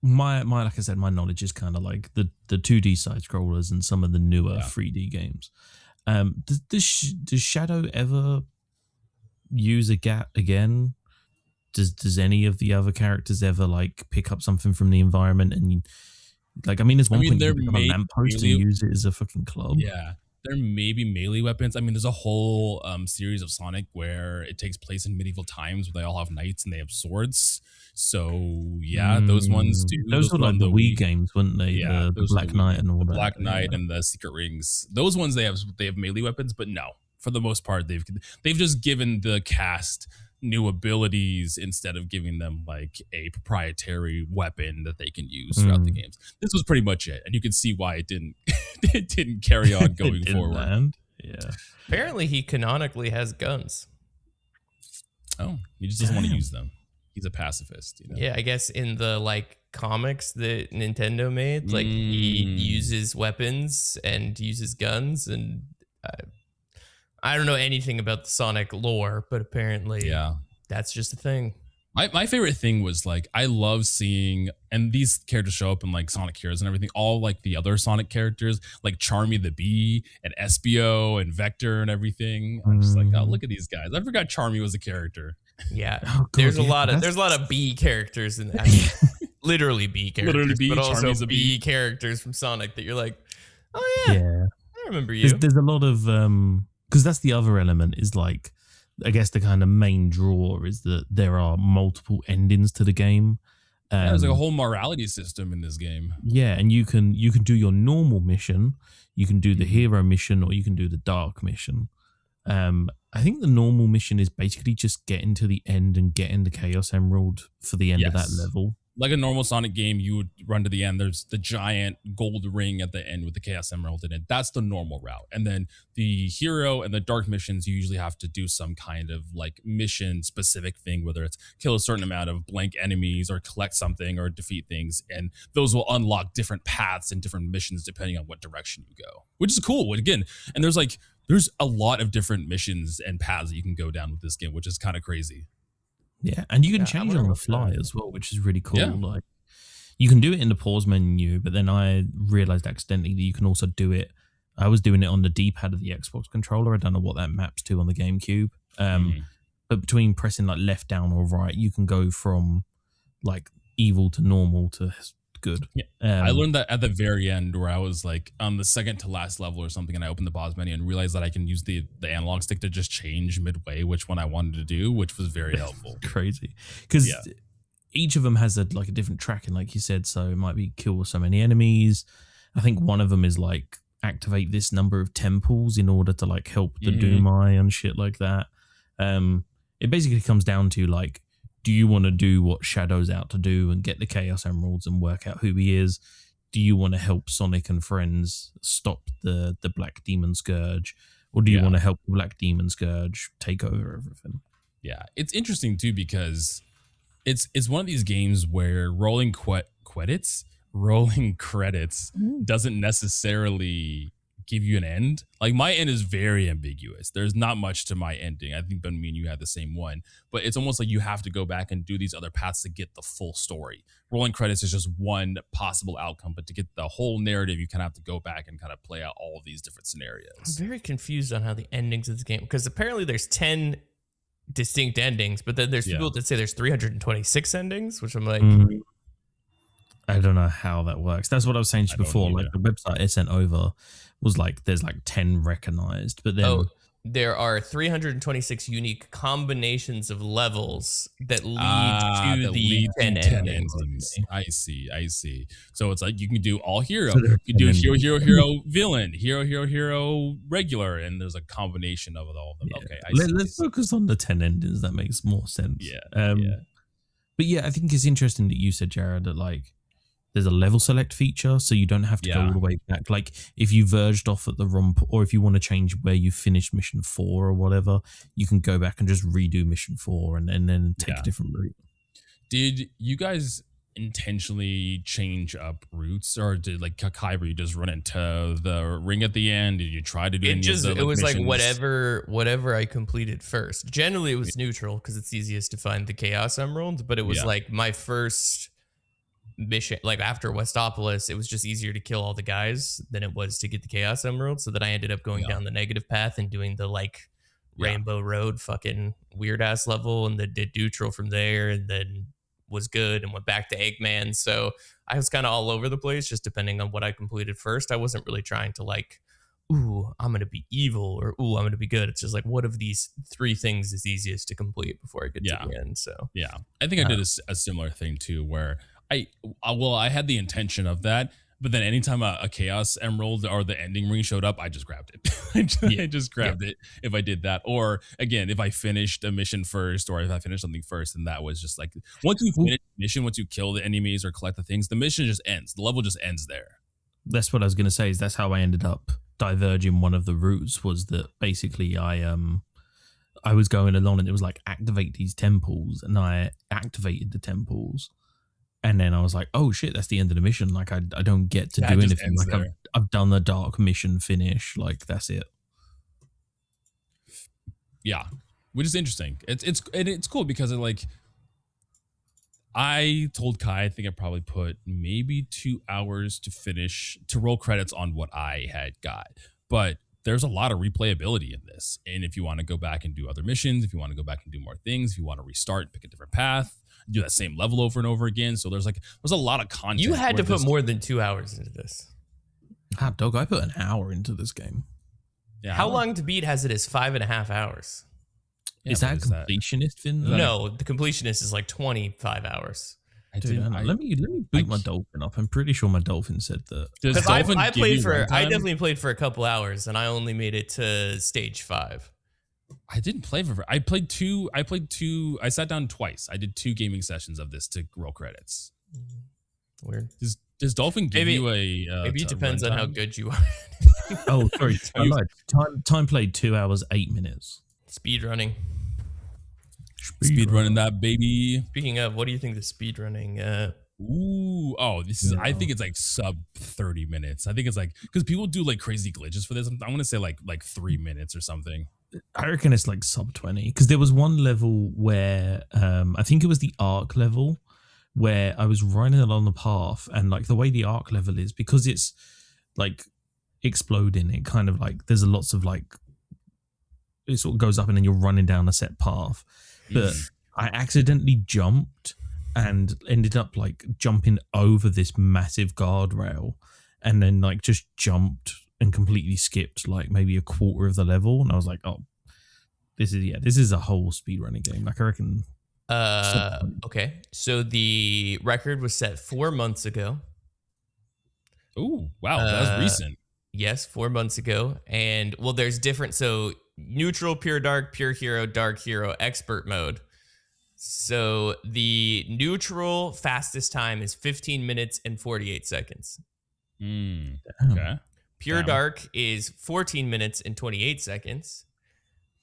my like I said, my knowledge is kind of like the 2D side scrollers and some of the newer 3D games. Does Shadow ever use a gap again? Does any of the other characters ever like pick up something from the environment and like, I mean, there's one point you pick up a lamppost and use it as a fucking club. Yeah, there may be melee weapons. I mean, there's a whole series of Sonic where it takes place in medieval times where they all have knights and they have swords. So those ones do. Those were like the Wii games, weren't they? The Black Knight and all that. Black Knight and the Secret Rings. Those ones they have melee weapons, but no. for the most part, they've just given the cast new abilities instead of giving them like a proprietary weapon that they can use throughout the games. This was pretty much it, and you can see why it didn't it didn't carry on going forward. Land. Yeah. Apparently, he canonically has guns. Oh, he just doesn't want to use them. He's a pacifist. You know? Yeah, I guess in the like comics that Nintendo made, like he uses weapons and uses guns, and I don't know anything about the Sonic lore, but apparently, that's just a thing. My favorite thing was like I love seeing, and these characters show up in like Sonic Heroes and everything. All like the other Sonic characters, like Charmy the Bee and Espio and Vector and everything. I'm just like, oh, look at these guys. I forgot Charmy was a character. Yeah, there's a lot of B characters in that. I mean, literally B characters, but also B characters from Sonic that you're like, oh yeah, I remember you. There's a lot of because that's the other element is like, I guess the kind of main draw is that there are multiple endings to the game. There's like a whole morality system in this game. Yeah, and you can do your normal mission, you can do the hero mission, or you can do the dark mission. I think the normal mission is basically just getting to the end and getting the Chaos Emerald for the end of that level. Like a normal Sonic game, you would run to the end. There's the giant gold ring at the end with the Chaos Emerald in it. That's the normal route. And then the hero and the dark missions, you usually have to do some kind of like mission specific thing, whether it's kill a certain amount of blank enemies or collect something or defeat things. And those will unlock different paths and different missions depending on what direction you go, which is cool. Again, and there's a lot of different missions and paths that you can go down with this game, which is kind of crazy. Yeah, and you can change on the fly as well, which is really cool. Yeah. Like you can do it in the pause menu, but then I realized accidentally that you can also do it. I was doing it on the D-pad of the Xbox controller. I don't know what that maps to on the GameCube. But between pressing like left down or right, you can go from like evil to normal to good. Yeah. I learned that at the very end where I was like on the second to last level or something, and I opened the pause menu and realized that I can use the analog stick to just change midway which one I wanted to do, which was very helpful. Crazy. Because each of them has a different tracking, like you said, so it might be kill so many enemies. I think one of them is like activate this number of temples in order to like help the Doom Eye and shit like that. It basically comes down to like, do you want to do what Shadow's out to do and get the Chaos Emeralds and work out who he is? Do you want to help Sonic and friends stop the Black Demon Scourge? Or do you want to help the Black Demon Scourge take over everything? Yeah, it's interesting too because it's one of these games where rolling credits doesn't necessarily give you an end. Like my end is very ambiguous. There's not much to my ending. I think Ben, me and you had the same one, but it's almost like you have to go back and do these other paths to get the full story. Rolling credits is just one possible outcome, but to get the whole narrative, you kind of have to go back and kind of play out all of these different scenarios. I'm very confused on how the endings of this game, because apparently there's 10 distinct endings, but then there's people that say there's 326 endings, which I'm like, I don't know how that works. That's what I was saying to you before. Like the website I sent over was like there's like 10 recognized, but then there are 326 unique combinations of levels that lead to the 10 endings. I see. So it's like you can do all hero, you can do hero, villain, hero, regular, and there's a combination of all of them. Yeah. Okay, let's focus on the 10 endings. That makes more sense. Yeah. But yeah, I think it's interesting that you said, Jared, that like there's a level select feature, so you don't have to go all the way back. Like if you verged off at the rump, or if you want to change where you finished mission 4 or whatever, you can go back and just redo mission 4 and then take a different route. Did you guys intentionally change up routes, or did like Kyber you just run into the ring at the end? Did you try to do it? It was missions? Like whatever I completed first. Generally, it was neutral because it's easiest to find the Chaos Emerald, but it was like my first mission, like after Westopolis, it was just easier to kill all the guys than it was to get the Chaos Emerald, so that I ended up going down the negative path and doing the like Rainbow Road fucking weird ass level, and then did neutral from there, and then was good and went back to Eggman. So I was kind of all over the place, just depending on what I completed first. I wasn't really trying to like, ooh, I'm gonna be evil, or ooh, I'm gonna be good. It's just like, what of these 3 things is easiest to complete before I get to the end? So I think I did a similar thing too, where I had the intention of that, but then anytime a Chaos Emerald or the ending ring showed up, I just grabbed it. I just grabbed it if I did that. Or again, if I finished a mission first, or if I finished something first, and that was just like once you finish the mission, once you kill the enemies or collect the things, the mission just ends. The level just ends there. That's what I was going to say. Is that's how I ended up diverging. One of the routes was that basically I was going along and it was like activate these temples, and I activated the temples. And then I was like, oh shit, that's the end of the mission. Like I don't get to do anything. Like I've done the dark mission finish. Like that's it. Yeah. Which is interesting. It's cool because I told Kai, I think I probably put maybe 2 hours to roll credits on what I had got. But there's a lot of replayability in this. And if you want to go back and do other missions, if you want to go back and do more things, if you want to restart, pick a different path, do that same level over and over again. So there's a lot of content. You had to put more than 2 hours into this. Dog, I put an hour into this game. Yeah. How long to beat has it as 5.5 hours? Yeah, is that a completionist thing? No, the completionist is like 25 hours. Let me boot my dolphin up. I'm pretty sure my dolphin said that. Because I definitely played for a couple hours, and I only made it to stage 5. I didn't play for. I played two. I sat down twice. I did 2 gaming sessions of this to roll credits. Weird. Does Dolphin give you a? Maybe it depends on how good you are. Oh, sorry. I lied. Time played 2 hours 8 minutes. Speed running. Speed running that baby. Speaking of, what do you think the speed running? This is. I think it's like sub 30 minutes. I think it's like because people do like crazy glitches for this. I want to say like 3 minutes or something. I reckon it's like sub 20 because there was one level where I think it was the arc level where I was running along the path, and like the way the arc level is, because it's like exploding, it kind of like there's lots of like it sort of goes up and then you're running down a set path. But I accidentally jumped and ended up like jumping over this massive guardrail, and then like just jumped and completely skipped like maybe a quarter of the level. And I was like, oh, this is a whole speedrunning game. Like I reckon. Okay. So the record was set 4 months ago. Oh, wow. That was recent. Yes, 4 months ago. And well, there's different. So neutral, pure dark, pure hero, dark hero, expert mode. So the neutral fastest time is 15 minutes and 48 seconds. Okay. Pure dark is 14 minutes and 28 seconds.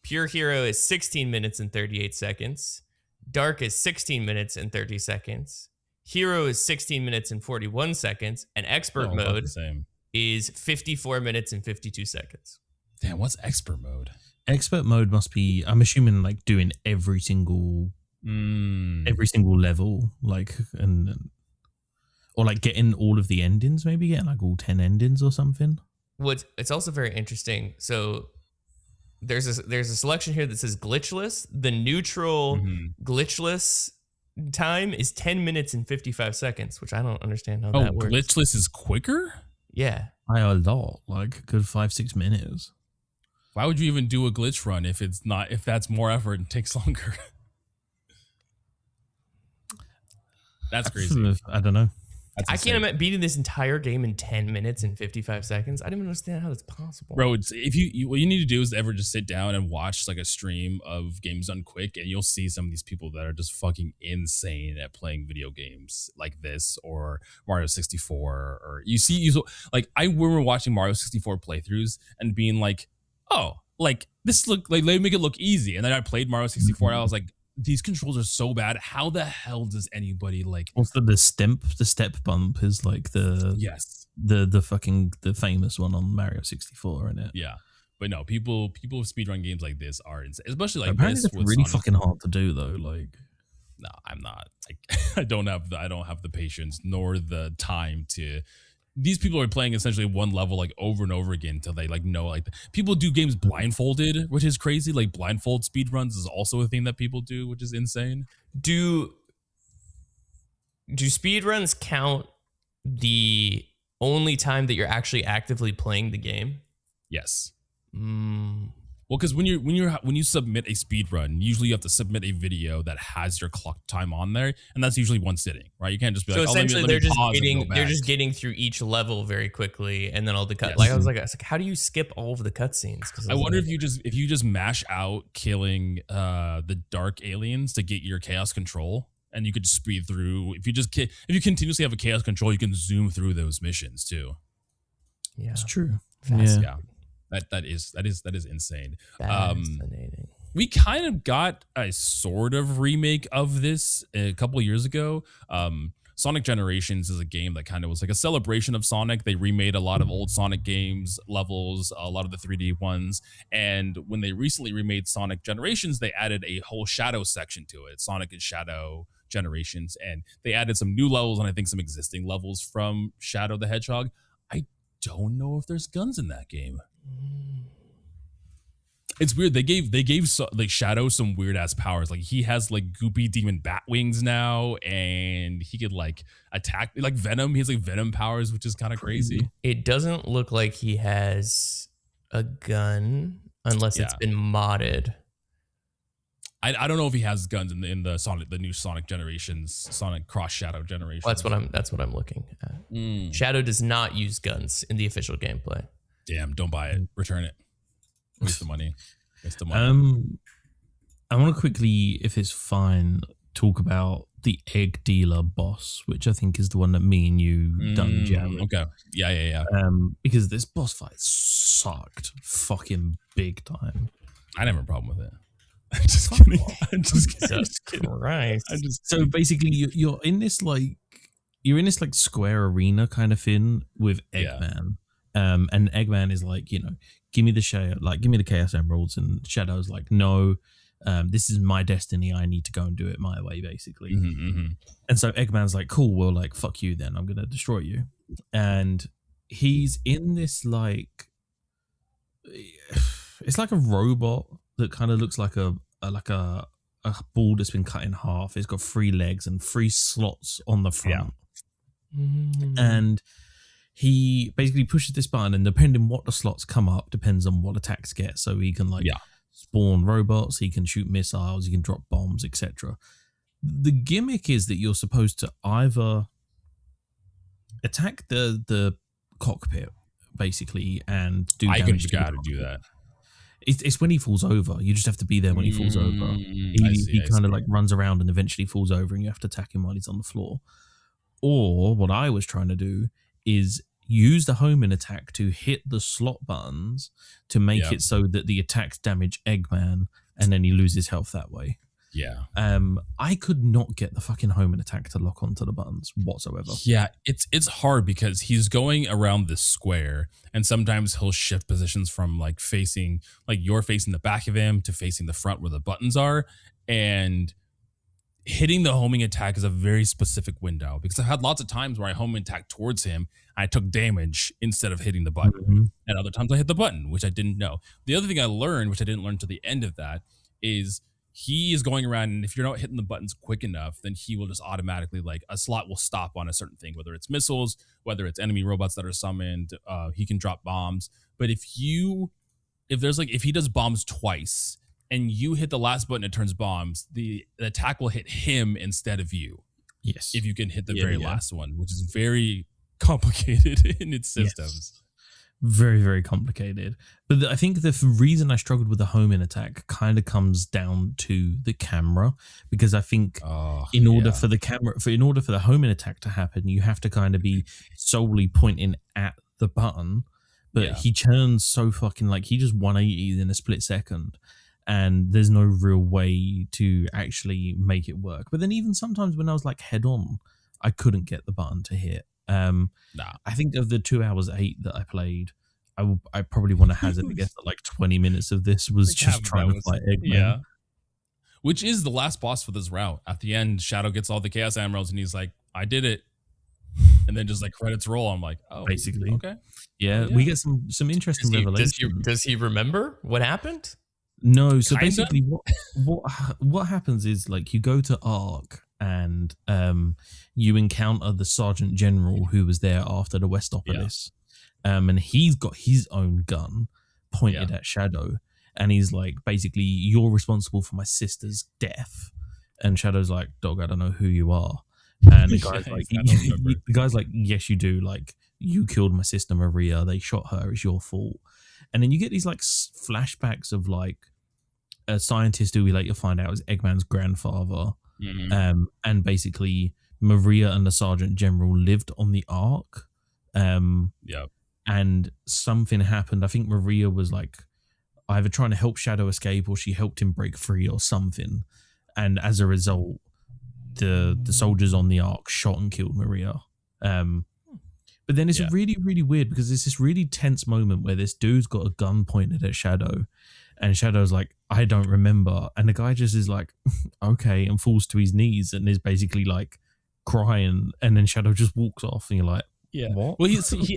Pure hero is 16 minutes and 38 seconds. Dark is 16 minutes and 30 seconds. Hero is 16 minutes and 41 seconds. And expert mode is 54 minutes and 52 seconds. Damn, what's expert mode? Expert mode must be, I'm assuming, like doing every single level, like, or like getting all of the endings, maybe getting like all 10 endings or something. It's also very interesting. So there's a selection here that says glitchless. The neutral glitchless time is 10 minutes and 55 seconds, which I don't understand how that works. Glitchless is quicker? Yeah. By a lot, like a good 5-6 minutes. Why would you even do a glitch run if that's more effort and takes longer? That's crazy. I don't know. I can't imagine beating this entire game in 10 minutes and 55 seconds. I don't even understand how that's possible. Bro, if you what you need to do is ever just sit down and watch like a stream of games done quick, and you'll see some of these people that are just fucking insane at playing video games like this or Mario 64. Or like I remember watching Mario 64 playthroughs and being like, oh, like this look like they make it look easy. And then I played Mario 64 and I was like, these controls are so bad. How the hell does anybody like? Also, the step bump is like the famous one on Mario 64, isn't it? Yeah, but no, people speedrun games like this are insane, especially like apparently this. It's really fucking hard to do though. Like, no, I'm not. I don't have the patience nor the time to. These people are playing essentially one level like over and over again until they like know. Like people do games blindfolded, which is crazy. Like blindfold speedruns is also a thing that people do, which is insane. Do speedruns count the only time that you're actually actively playing the game? Yes. Well, because when you submit a speed run, usually you have to submit a video that has your clock time on there, and that's usually one sitting, right? You can't just be so like, essentially let me they're just getting through each level very quickly, and then all the cut. Like I was like, how do you skip all of the cutscenes? I wonder if you just mash out killing the dark aliens to get your chaos control, and you could just speed through. If you continuously have a chaos control, you can zoom through those missions too. Yeah, it's true. Yeah. That is insane. Fascinating. We kind of got a sort of remake of this a couple of years ago. Sonic Generations is a game that kind of was like a celebration of Sonic. They remade a lot of old Sonic games, levels, a lot of the 3D ones. And when they recently remade Sonic Generations, they added a whole Shadow section to it. Sonic and Shadow Generations. And they added some new levels and I think some existing levels from Shadow the Hedgehog. I don't know if there's guns in that game. It's weird. They gave like Shadow some weird ass powers. Like he has like goopy demon bat wings now, and he could like attack like Venom. He has like Venom powers, which is kind of crazy. It doesn't look like he has a gun unless it's been modded. I don't know if he has guns in the new Sonic Generations, Sonic Cross Shadow Generations. Well, that's what I'm looking at. Shadow does not use guns in the official gameplay. Damn, don't buy it. Return it. Waste the money. I want to quickly, if it's fine, talk about the egg dealer boss, which I think is the one that me and you done, Jared. Okay. Yeah. Because this boss fight sucked fucking big time. I never have a problem with it. I'm just kidding. I'm just kidding. Right. So basically, you're in this like square arena kind of thing with Eggman. And Eggman is like, give me the Chaos Emeralds, and Shadow's like, no, this is my destiny. I need to go and do it my way, basically. And so Eggman's like, cool, well, like, fuck you then. I'm gonna destroy you. And he's in this like, it's like a robot that kind of looks like a ball that's been cut in half. It's got 3 legs and 3 slots on the front. And he basically pushes this button, and depending what the slots come up depends on what attacks get. So he can spawn robots, he can shoot missiles, he can drop bombs, etc. The gimmick is that you're supposed to either attack the cockpit basically and do damage. I can forget to do that. It's when he falls over. You just have to be there when he falls over. He kind of like runs around and eventually falls over, and you have to attack him while he's on the floor. Or what I was trying to do is use the homing attack to hit the slot buttons to make it so that the attacks damage Eggman, and then he loses health that way. Yeah. I could not get the fucking homing attack to lock onto the buttons whatsoever. Yeah, it's hard because he's going around this square, and sometimes he'll shift positions from like facing, like you're facing the back of him to facing the front where the buttons are, and hitting the homing attack is a very specific window, because I've had lots of times where I homing attack towards him, I took damage instead of hitting the button. And other times I hit the button, which I didn't know. The other thing I learned, which I didn't learn to the end of that, is he is going around, and if you're not hitting the buttons quick enough, then he will just automatically, like, a slot will stop on a certain thing, whether it's missiles, whether it's enemy robots that are summoned, he can drop bombs. But if he does bombs twice and you hit the last button, it turns bombs, the attack will hit him instead of you. Yes. If you can hit the very last one, which is very complicated in its systems. Yes. Very, very complicated. But I think the reason I struggled with the homing attack kind of comes down to the camera, because I think in order for the homing attack to happen, you have to kind of be solely pointing at the button. But he turns so fucking, like, he just 180 in a split second, and there's no real way to actually make it work. But then even sometimes when I was like head on, I couldn't get the button to hit. I think of the 2 hours 8 that I played, I probably want to hazard a guess that like 20 minutes of this was just trying to fight Eggman. Yeah. Which is the last boss for this route. At the end, Shadow gets all the Chaos Emeralds and he's like, I did it. And then just like credits roll. I'm like, oh, basically. Okay. Yeah, we get some interesting revelations. Does he remember what happened? No, so basically what happens is, like, you go to Ark and you encounter the Sergeant General who was there after the Westopolis. And he's got his own gun pointed at Shadow. and he's like, basically, you're responsible for my sister's death. And Shadow's like, dog, I don't know who you are. And the guy's like, the guy's like, yes, you do. Like, you killed my sister Maria. They shot her. It's your fault. And then you get these like flashbacks of like a scientist who we later find out is Eggman's grandfather. And basically Maria and the Sergeant General lived on the Ark. And something happened. I think Maria was like either trying to help Shadow escape or she helped him break free or something. And as a result, the soldiers on the Ark shot and killed Maria. But then it's really, really weird because it's this really tense moment where this dude's got a gun pointed at Shadow and Shadow's like, I don't remember. And the guy just is like, okay, and falls to his knees and is basically like crying. And then Shadow just walks off and you're like, what? Well,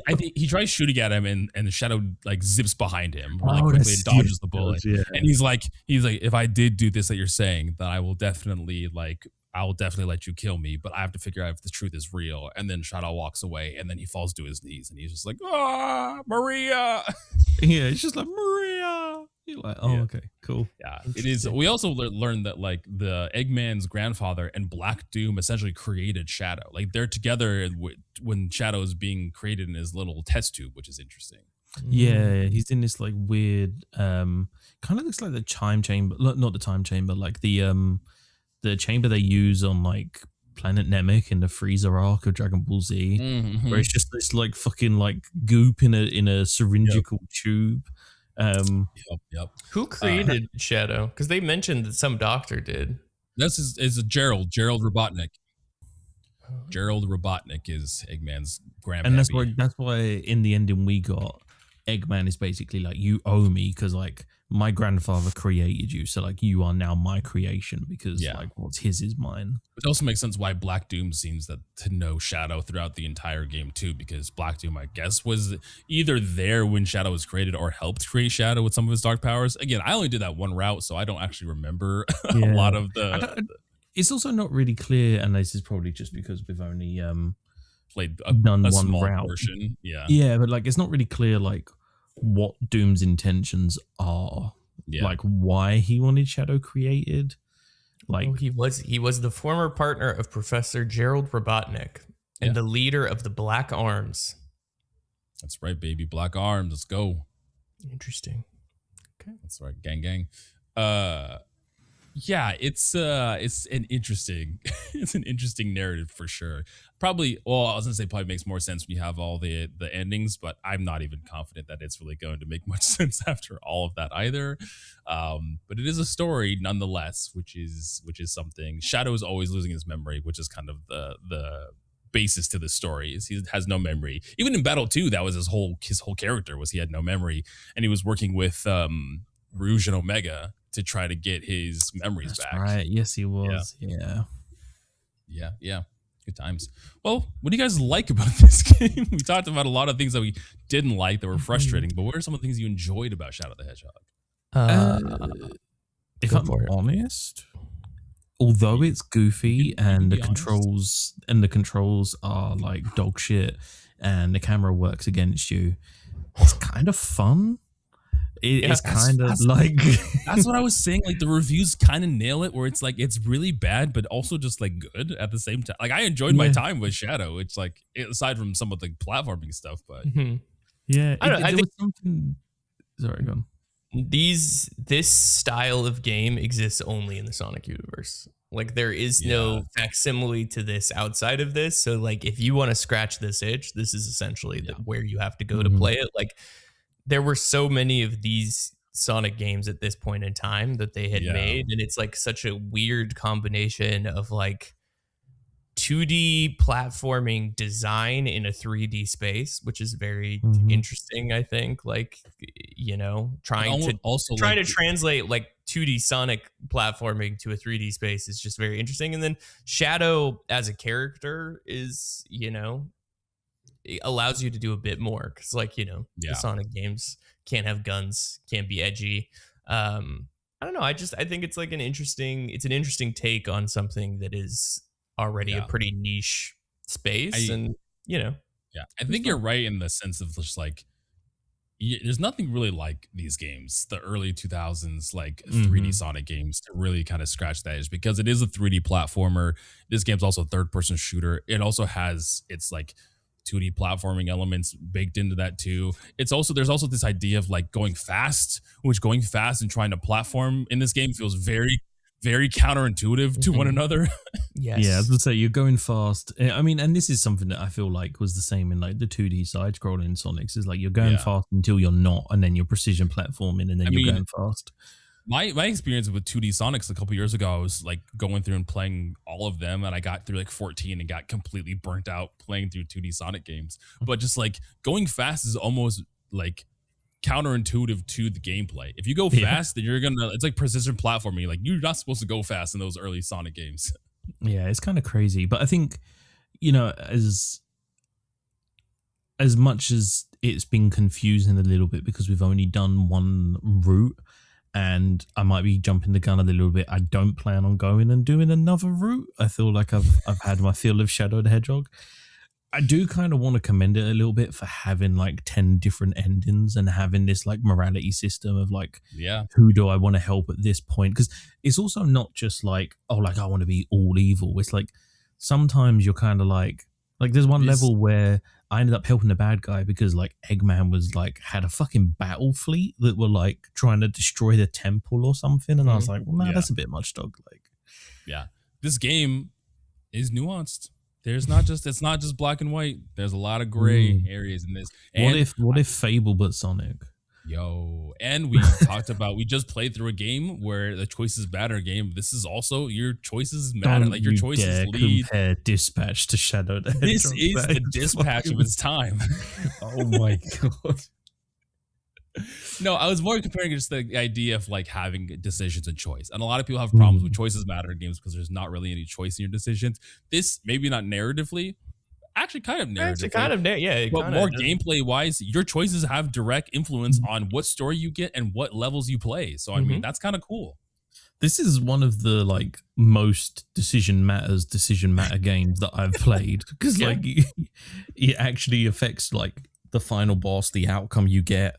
I think he tries shooting at him and the Shadow like zips behind him really quickly and dodges the bullet. And he's like, if I did do this that you're saying, then I'll definitely let you kill me, but I have to figure out if the truth is real. And then Shadow walks away and then he falls to his knees and he's just like, Maria. Yeah, it's just like, Maria. You're like, okay, cool. Yeah, it is. We also learned that like the Eggman's grandfather and Black Doom essentially created Shadow. Like they're together when Shadow is being created in his little test tube, which is interesting. Yeah, he's in this like weird, kind of looks like the time chamber, not the time chamber, like the chamber they use on like Planet Namek in the Freezer arc of Dragon Ball Z, where it's just this like fucking like goop in a syringical tube. Who created Shadow? Because they mentioned that some doctor did. This is a Gerald Robotnik. Gerald Robotnik is Eggman's grandpa. And that's why in the ending we got Eggman is basically like, you owe me because like my grandfather created you, so like you are now my creation because like what's his is mine. It also makes sense why Black Doom seems to know Shadow throughout the entire game too, because Black Doom, I guess, was either there when Shadow was created or helped create Shadow with some of his dark powers. Again, I only did that one route, so I don't actually remember a lot of the. It's also not really clear, and this is probably just because we've only played done one small route. Portion. Yeah, but like it's not really clear like what Doom's intentions are. Like why he wanted Shadow created. Like he was the former partner of Professor Gerald Robotnik and the leader of the Black Arms. That's right, baby. Black Arms. Let's go. Interesting. Okay. That's right. Gang. Yeah, it's an interesting narrative for sure. Probably, well, I was gonna say probably makes more sense when you have all the endings, but I'm not even confident that it's really going to make much sense after all of that either. But it is a story nonetheless, which is something. Shadow is always losing his memory, which is kind of the basis to the story. Is he has no memory. Even in Battle 2, that was his whole character was he had no memory, and he was working with Rouge and Omega to try to get his memories back. Right. Yes, he was. Yeah. Good times. Well, what do you guys like about this game? We talked about a lot of things that we didn't like that were frustrating, but what are some of the things you enjoyed about Shadow the Hedgehog? If I'm honest, although it's goofy and the controls are like dog shit and the camera works against you, it's kind of fun. It's kind of like that's what I was saying. Like the reviews kind of nail it, where it's like it's really bad, but also just like good at the same time. Like I enjoyed my time with Shadow. It's like aside from some of the platforming stuff, but I think something. Sorry, go on. This style of game exists only in the Sonic universe. Like there is no facsimile to this outside of this. So like if you want to scratch this itch, this is essentially where you have to go to play it. Like. There were so many of these Sonic games at this point in time that they had made, and it's like such a weird combination of like 2D platforming design in a 3D space, which is very interesting. I think, like trying to translate like 2D Sonic platforming to a 3D space is just very interesting. And then Shadow as a character is it allows you to do a bit more because the Sonic games can't have guns, can't be edgy. I don't know. I think it's like an interesting take on something that is already a pretty niche space. I think you're right in the sense of just like there's nothing really like these games, the early 2000s, like 3D Sonic games, to really kind of scratch that itch, because it is a 3D platformer. This game's also a third-person shooter. It also has its like 2D platforming elements baked into that too. There's also this idea of like going fast, which going fast and trying to platform in this game feels very, very counterintuitive to one another. Yes. Yeah, as I say, you're going fast. I mean, and this is something that I feel like was the same in like the 2D side scrolling Sonics. Is like you're going fast until you're not, and then you're precision platforming, and then you're going fast. My experience with 2D Sonics a couple years ago, I was like going through and playing all of them, and I got through like 14 and got completely burnt out playing through 2D Sonic games. But just like going fast is almost like counterintuitive to the gameplay. If you go fast, then it's like precision platforming. Like you're not supposed to go fast in those early Sonic games. Yeah, it's kind of crazy. But I think, you know, as much as it's been confusing a little bit because we've only done one route, and I might be jumping the gun a little bit, I don't plan on going and doing another route. I feel like I've had my fill of Shadow the Hedgehog. I do kind of want to commend it a little bit for having like 10 different endings and having this like morality system of like, who do I want to help at this point? Because it's also not just like, oh, like I want to be all evil. It's like sometimes you're kind of like there's one level where I ended up helping the bad guy because like Eggman was like had a fucking battle fleet that were like trying to destroy the temple or something, and I was like, well, nah, that's a bit much, dog. Like, yeah, this game is nuanced. It's not just black and white. There's a lot of gray areas in this. And what if Fable but Sonic? Yo, and we we just played through a game where the choices matter game. This is also your choices matter. Like your choices lead. Compare Dispatch to Shadow the Hedgehog. This is the Dispatch of its time. Oh my god. No, I was more comparing just the idea of like having decisions and choice. And a lot of people have problems with choices matter in games because there's not really any choice in your decisions. This, maybe not narratively, actually kind of narratively. But more gameplay wise, your choices have direct influence on what story you get and what levels you play. So, I mean, that's kind of cool. This is one of the like most decision matter games that I've played because like it actually affects like the final boss, the outcome you get,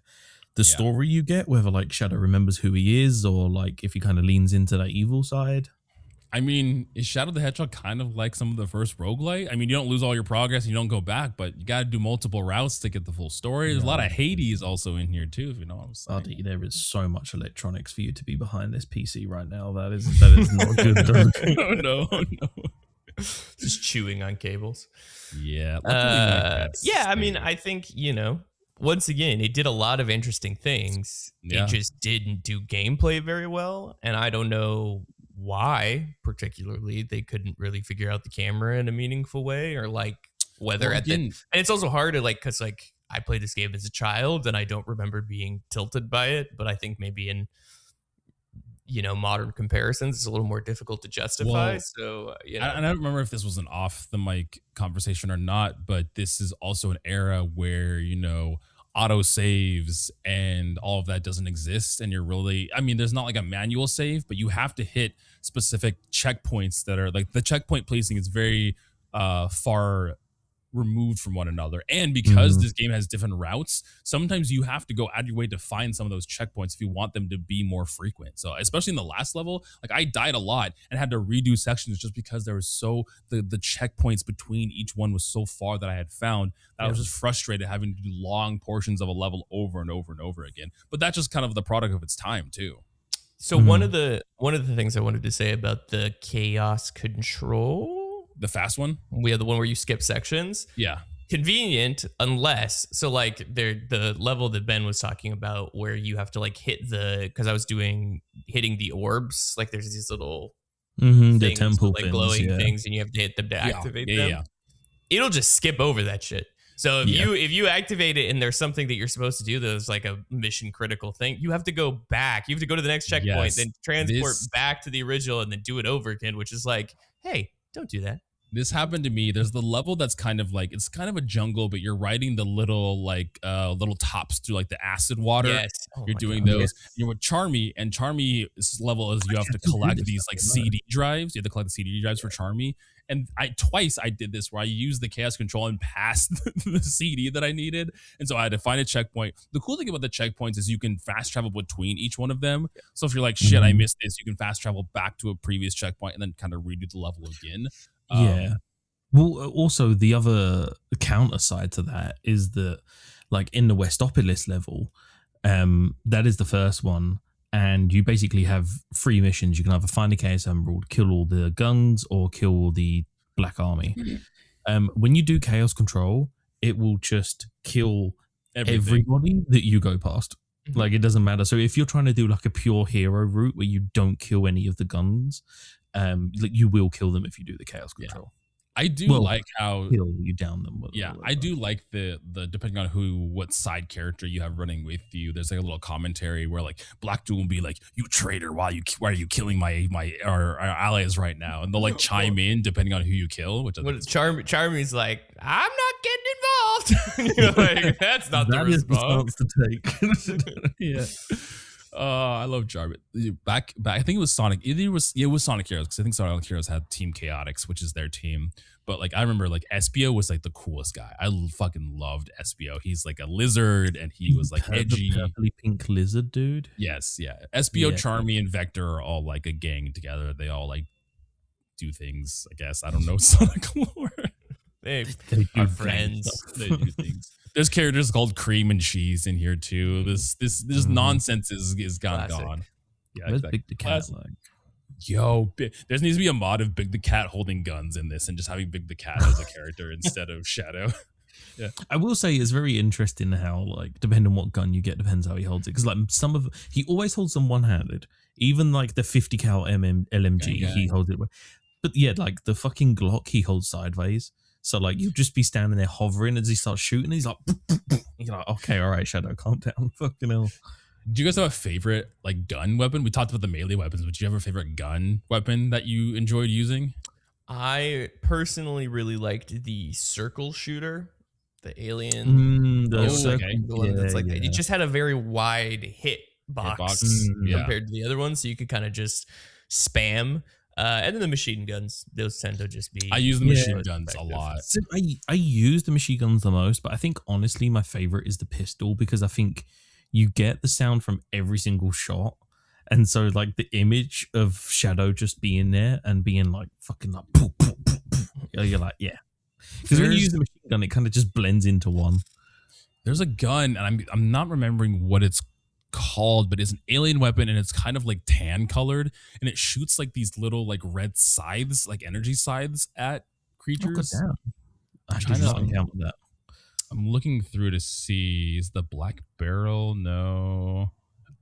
the story you get, whether like Shadow remembers who he is or like if he kind of leans into that evil side. I mean, is Shadow the Hedgehog kind of like some of the first roguelite? I mean, you don't lose all your progress and you don't go back, but you got to do multiple routes to get the full story. There's a lot of Hades also in here too, if you know what I'm saying. Buddy, there is so much electronics for you to be behind this PC right now. That is not good. No. Just chewing on cables. Yeah. I mean, I think, you know, once again, it did a lot of interesting things. It just didn't do gameplay very well. And I don't know why particularly they couldn't really figure out the camera in a meaningful way, or like whether and it's also hard to like, because like I played this game as a child and I don't remember being tilted by it, but I think maybe in, you know, modern comparisons it's a little more difficult to justify. So you know. I don't remember if this was an off the mic conversation or not, but this is also an era where, you know, auto saves and all of that doesn't exist, and you're really, I mean, there's not like a manual save, but you have to hit specific checkpoints that are like, the checkpoint placing is very far removed from one another. And because this game has different routes, sometimes you have to go out of your way to find some of those checkpoints if you want them to be more frequent. So especially in the last level, like I died a lot and had to redo sections just because there was the checkpoints between each one was so far that I had found that I was just frustrated having to do long portions of a level over and over and over again. But that's just kind of the product of its time too. So one of the things I wanted to say about the chaos control, the fast one, we have the one where you skip sections. Yeah, convenient, unless so like the level that Ben was talking about where you have to like hit because I was hitting the orbs, like there's these little things, the temple like glowing things, and you have to hit them to activate them. Yeah. It'll just skip over that shit. So if you activate it and there's something that you're supposed to do that's like a mission critical thing, you have to go back. You have to go to the next checkpoint, then transport back to the original, and then do it over again, which is like, hey, don't do that. This happened to me. There's the level that's kind of like, it's kind of a jungle, but you're riding the little like little tops through like the acid water. Yes. Oh You're my doing God. those. Yes. You're with Charmy, and Charmy's level is you have to collect these like CD drives. You have to collect the CD drives for Charmy. And twice I did this where I used the chaos control and passed the CD that I needed. And so I had to find a checkpoint. The cool thing about the checkpoints is you can fast travel between each one of them. So if you're like, shit, I missed this, you can fast travel back to a previous checkpoint and then kind of redo the level again. Yeah. Well, also the other counter side to that is that, like in the Westopolis level, that is the first one, and you basically have 3 missions. You can either find a Chaos Emerald, kill all the guns, or kill all the Black Army. When you do Chaos Control, it will just kill everybody that you go past. Like, it doesn't matter. So if you're trying to do like a pure hero route where you don't kill any of the guns, like you will kill them if you do the Chaos Control. I do like how you down them. I do like the depending on what side character you have running with you. There's like a little commentary where like Black Duel will be like, "You traitor! Why are you killing our allies right now?" And they'll like chime in depending on who you kill. Which Charmy's like, "I'm not getting involved." You're like, that's not the response to take. Yeah. I love Jarvis. Back, I think it was Sonic. It was Sonic Heroes, because I think Sonic Heroes had Team Chaotix, which is their team. But like I remember, like Espio was like the coolest guy. I fucking loved Espio. He's like a lizard, and he was like edgy, the purpley pink lizard dude. Yes, yeah. Espio, Charmy, and Vector are all like a gang together. They all like do things. I guess I don't know Sonic lore. They are friends. They do things. There's characters called Cream and Cheese in here too. This nonsense is gone. Yeah, Where's Big the Cat? Yo, there needs to be a mod of Big the Cat holding guns in this, and just having Big the Cat as a character instead of Shadow. Yeah, I will say it's very interesting how, like, depending on what gun you get, depends how he holds it. Because like he always holds them one-handed. Even like the 50 cal LMG, he holds it. But yeah, like the fucking Glock, he holds sideways. So like you'll just be standing there hovering as he starts shooting. And he's like, you're like, okay, all right, Shadow, calm down. Fucking hell. Do you guys have a favorite like gun weapon? We talked about the melee weapons, but do you have a favorite gun weapon that you enjoyed using? I personally really liked the circle shooter, the alien. It just had a very wide hit box compared to the other ones, so you could kind of just spam. And then the machine guns, those tend to just be. I use the machine guns a lot. So I use the machine guns the most, but I think honestly my favorite is the pistol, because I think you get the sound from every single shot, and so like the image of Shadow just being there and being like fucking like, poof, poof, poof, poof. You're like, yeah, because when you use the machine gun, it kind of just blends into one. There's a gun, and I'm not remembering what it's called, but it's an alien weapon, and it's kind of like tan colored, and it shoots like these little like red scythes, like energy scythes at creatures. I did not encounter that. I'm looking through to see, is the black barrel? No.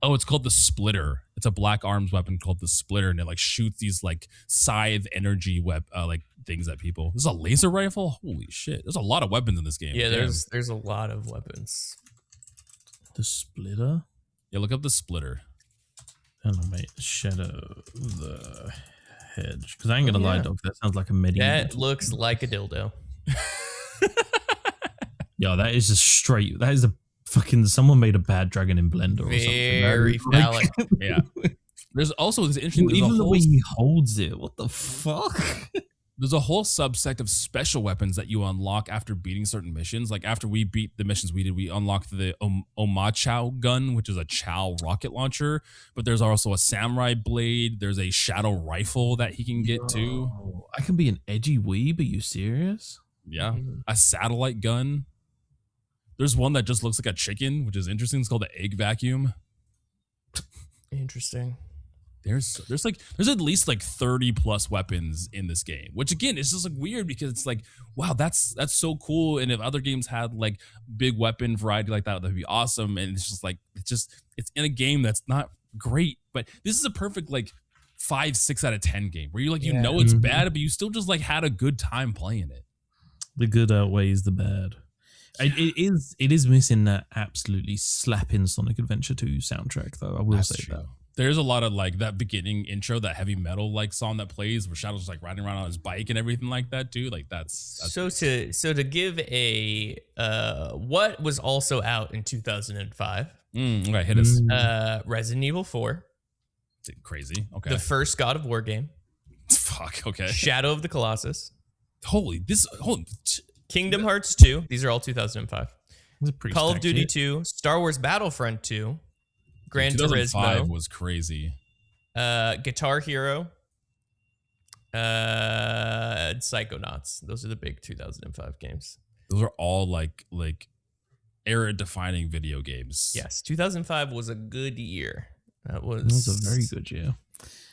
Oh, it's called the Splitter. It's a black arms weapon called the Splitter, and it like shoots these like scythe energy like things at people. This is a laser rifle. Holy shit! There's a lot of weapons in this game. Yeah, there's a lot of weapons. The Splitter. Yeah, look up the Splitter. Hang on, mate. Shadow the Hedge. Because I ain't gonna lie, dog. That sounds like a medieval. That looks like a dildo. Yo, that is just straight. That is a fucking. Someone made a bad dragon in Blender or something. Very phallic. Yeah. There's also this interesting. Even the way he holds it. What the fuck? There's a whole subset of special weapons that you unlock after beating certain missions. Like after we beat the missions we did, we unlocked the Omachow gun, which is a Chow rocket launcher. But there's also a samurai blade. There's a shadow rifle that he can get to. I can be an edgy weeb. Are you serious? Yeah. A satellite gun. There's one that just looks like a chicken, which is interesting. It's called the egg vacuum. Interesting. There's at least like 30 plus weapons in this game, which again is just like weird, because it's like, wow, that's so cool. And if other games had like big weapon variety like that'd be awesome. And it's just like, it's in a game that's not great, but this is a perfect like 5-6 out of 10 game where you're like, you know it's bad, but you still just like had a good time playing it. The good outweighs the bad. It is missing that absolutely slapping Sonic Adventure 2 soundtrack, though. I will say that. there's a lot of like that beginning intro, that heavy metal like song that plays where Shadow's like riding around on his bike and everything like that, dude. Like that's so to give a what was also out in 2005. Okay, hit us. Resident Evil 4. Crazy. Okay. The first God of War game. Fuck. Okay. Shadow of the Colossus. Holy. Kingdom Hearts 2. These are all 2005. Call of Duty shit. 2. Star Wars Battlefront 2. Gran 2005 Turismo. was crazy. Guitar Hero. Psychonauts. Those are the big 2005 games. Those are all like era-defining video games. Yes, 2005 was a good year. That was a very good year.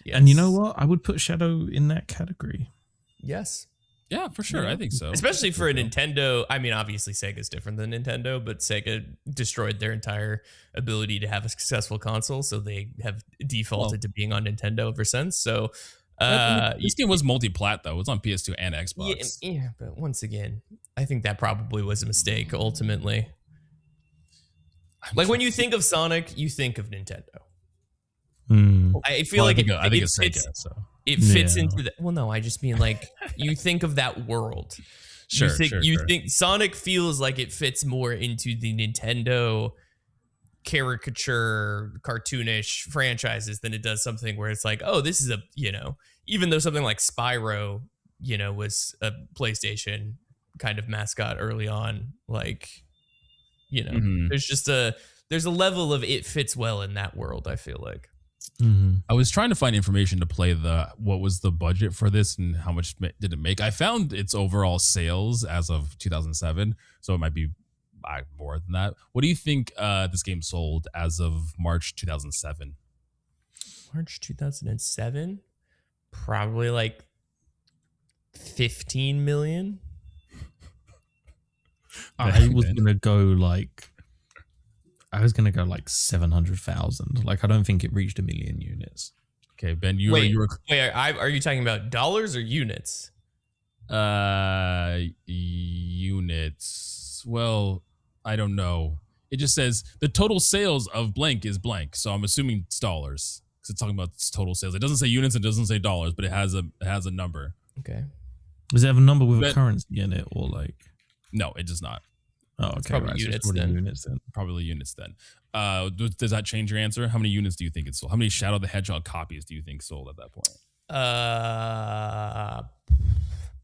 Yes. And you know what? I would put Shadow in that category. Yes. Yeah, for sure. I think so. Especially for a Nintendo. I mean, obviously Sega's different than Nintendo, but Sega destroyed their entire ability to have a successful console, so they have defaulted to being on Nintendo ever since. So this game was multi-plat though. It was on PS2 and Xbox. Yeah, but once again, I think that probably was a mistake ultimately. Like when you think of Sonic, you think of Nintendo. I feel like I think it's Sega. So it fits into the. Well, no, I just mean like you think of that world. Sure. You think Sonic feels like it fits more into the Nintendo caricature, cartoonish franchises than it does something where it's like, oh, this is a, even though something like Spyro, was a PlayStation kind of mascot early on, like, there's a level of it fits well in that world, I feel like. I was trying to find information to play what was the budget for this and how much did it make. I found its overall sales as of 2007, so it might be more than that. What do you think this game sold as of March 2007? March 2007? Probably like 15 million. I was gonna go like 700,000. Like, I don't think it reached 1 million units. Okay, Ben, are you talking about dollars or units? Units. Well, I don't know. It just says the total sales of blank is blank, so I'm assuming it's dollars because it's talking about total sales. It doesn't say units, it doesn't say dollars, but it has a number. Okay. Does it have a number with a currency in it, or like? No, it does not. Oh, okay. Probably units then. Probably units then. Does that change your answer? How many units do you think it sold? How many Shadow the Hedgehog copies do you think sold at that point?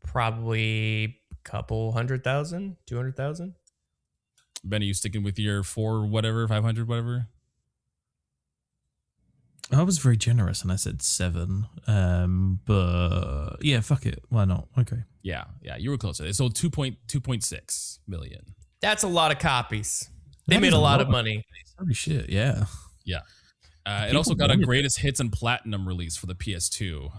Probably a couple 100,000, 200,000. Ben, are you sticking with your 500 whatever? I was very generous and I said 7. But yeah, fuck it. Why not? Okay. Yeah, you were closer. It sold 2.6 million. That's a lot of copies. They made a lot of money. Holy shit, yeah. Yeah. It also got a greatest hits and platinum release for the PS2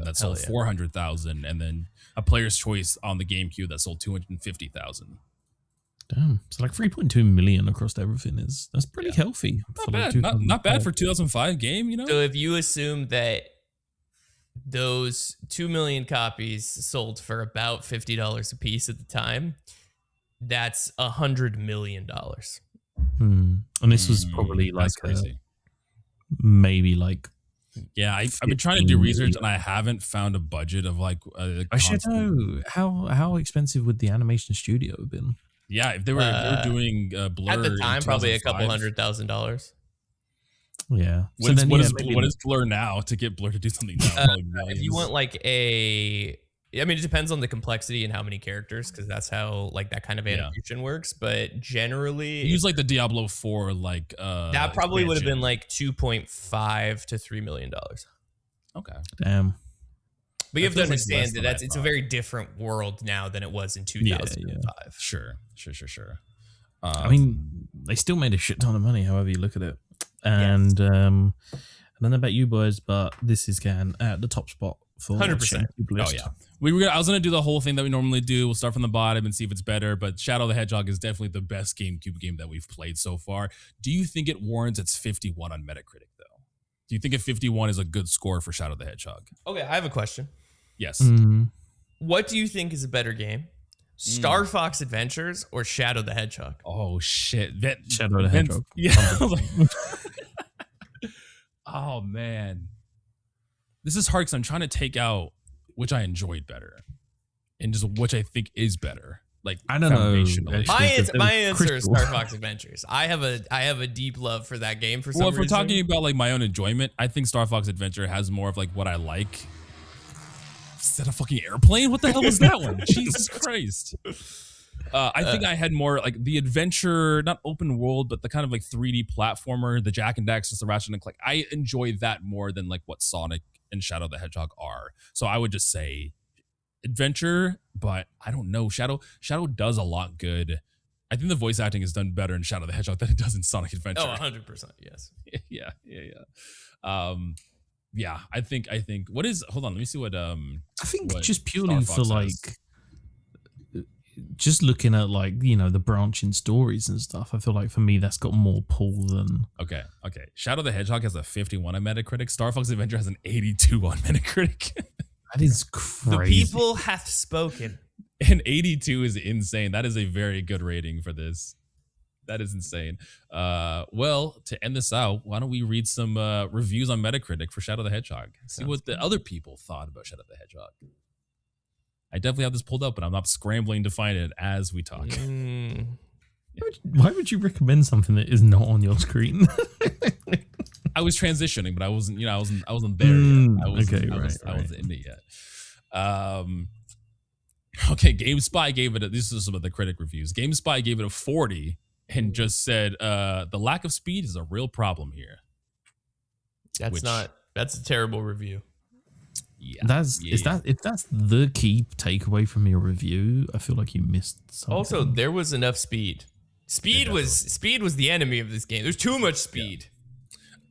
that sold 400,000, and then a player's choice on the GameCube that sold 250,000. Damn. So like 3.2 million across everything that's pretty healthy. Not bad for 2005 game, So if you assume that those 2 million copies sold for about $50 a piece at the time, that's $100 million. And this was probably like crazy. Maybe like I've been trying to do research and I haven't found a budget of like I should know how expensive would the animation studio have been. Yeah, if they were doing Blur at the time, probably a couple $100,000. Yeah. What is Blur now to get Blur to do something now? If you want like it depends on the complexity and how many characters, because that's how like that kind of animation works. But generally, use like the Diablo 4 like that probably would have been like $2.5 to $3 million. Okay, damn. But you have to understand that it's a very different world now than it was in 2005. Yeah. Sure. I mean, they still made a shit ton of money, however you look at it. And I don't know about you boys, but this is getting at the top spot for 100%. Oh yeah, I was gonna do the whole thing that we normally do. We'll start from the bottom and see if it's better. But Shadow the Hedgehog is definitely the best GameCube game that we've played so far. Do you think it warrants its 51 on Metacritic though? Do you think a 51 is a good score for Shadow the Hedgehog? Okay, I have a question. Yes. Mm-hmm. What do you think is a better game? Star Fox Adventures or Shadow the Hedgehog? Oh shit. Shadow the Hedgehog. Yeah. Oh man, this is hard because I'm trying to take out which I enjoyed better, and just which I think is better. Like I don't know. My answer is Star Fox Adventures. I have a deep love for that game for some reason. Well, if we're talking about like my own enjoyment, I think Star Fox Adventure has more of like what I like. Is that a fucking airplane? What the hell was that one? Jesus Christ. I think I had more like the adventure, not open world, but the kind of like 3D platformer, the Jak and Daxter, the Ratchet and Clank. I enjoy that more than like what Sonic and Shadow the Hedgehog are. So I would just say adventure, but I don't know. Shadow does a lot good. I think the voice acting is done better in Shadow the Hedgehog than it does in Sonic Adventure. Oh, 100%, yes. Yeah. Yeah, I think what is, hold on, let me see what I think just purely for like just looking at like, you know, the branching stories and stuff, I feel like for me that's got more pull than Okay. Shadow the Hedgehog has a 51 on Metacritic. Star Fox Adventure has an 82 on Metacritic. That is crazy. The people hath spoken. And 82 is insane. That is a very good rating for this. That is insane. Well, to end this out, why don't we read some reviews on Metacritic for Shadow the Hedgehog? See what the other people thought about Shadow the Hedgehog. I definitely have this pulled up, but I'm not scrambling to find it as we talk. Why would you recommend something that is not on your screen? I was transitioning, but I wasn't. You know, I wasn't there yet. I wasn't in it yet. Okay, GameSpy gave it. This is some of the critic reviews. GameSpy gave it a 40 and just said the lack of speed is a real problem here. That's a terrible review. Yeah, if that's the key takeaway from your review, I feel like you missed something. Also, there was enough speed. Speed was the enemy of this game. There's too much speed.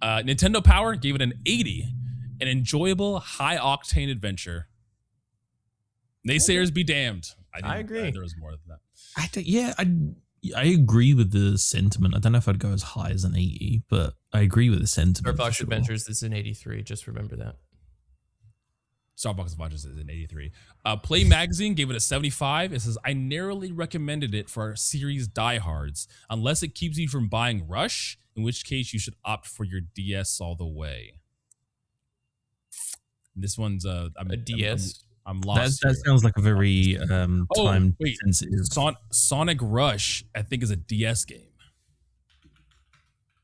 Yeah. Nintendo Power gave it an 80, an enjoyable, high-octane adventure. Naysayers be damned. I agree. There was more than that. I agree with the sentiment. I don't know if I'd go as high as an 80, but I agree with the sentiment. Star Fox Adventures is an 83. Just remember that. Star Fox Adventures is an 83. Play Magazine gave it a 75. It says, I narrowly recommended it for our series diehards, unless it keeps you from buying Rush, in which case you should opt for your DS all the way. This one's a DS. I'm lost. That sounds like a very time sensitive. Sonic Rush, I think, is a DS game.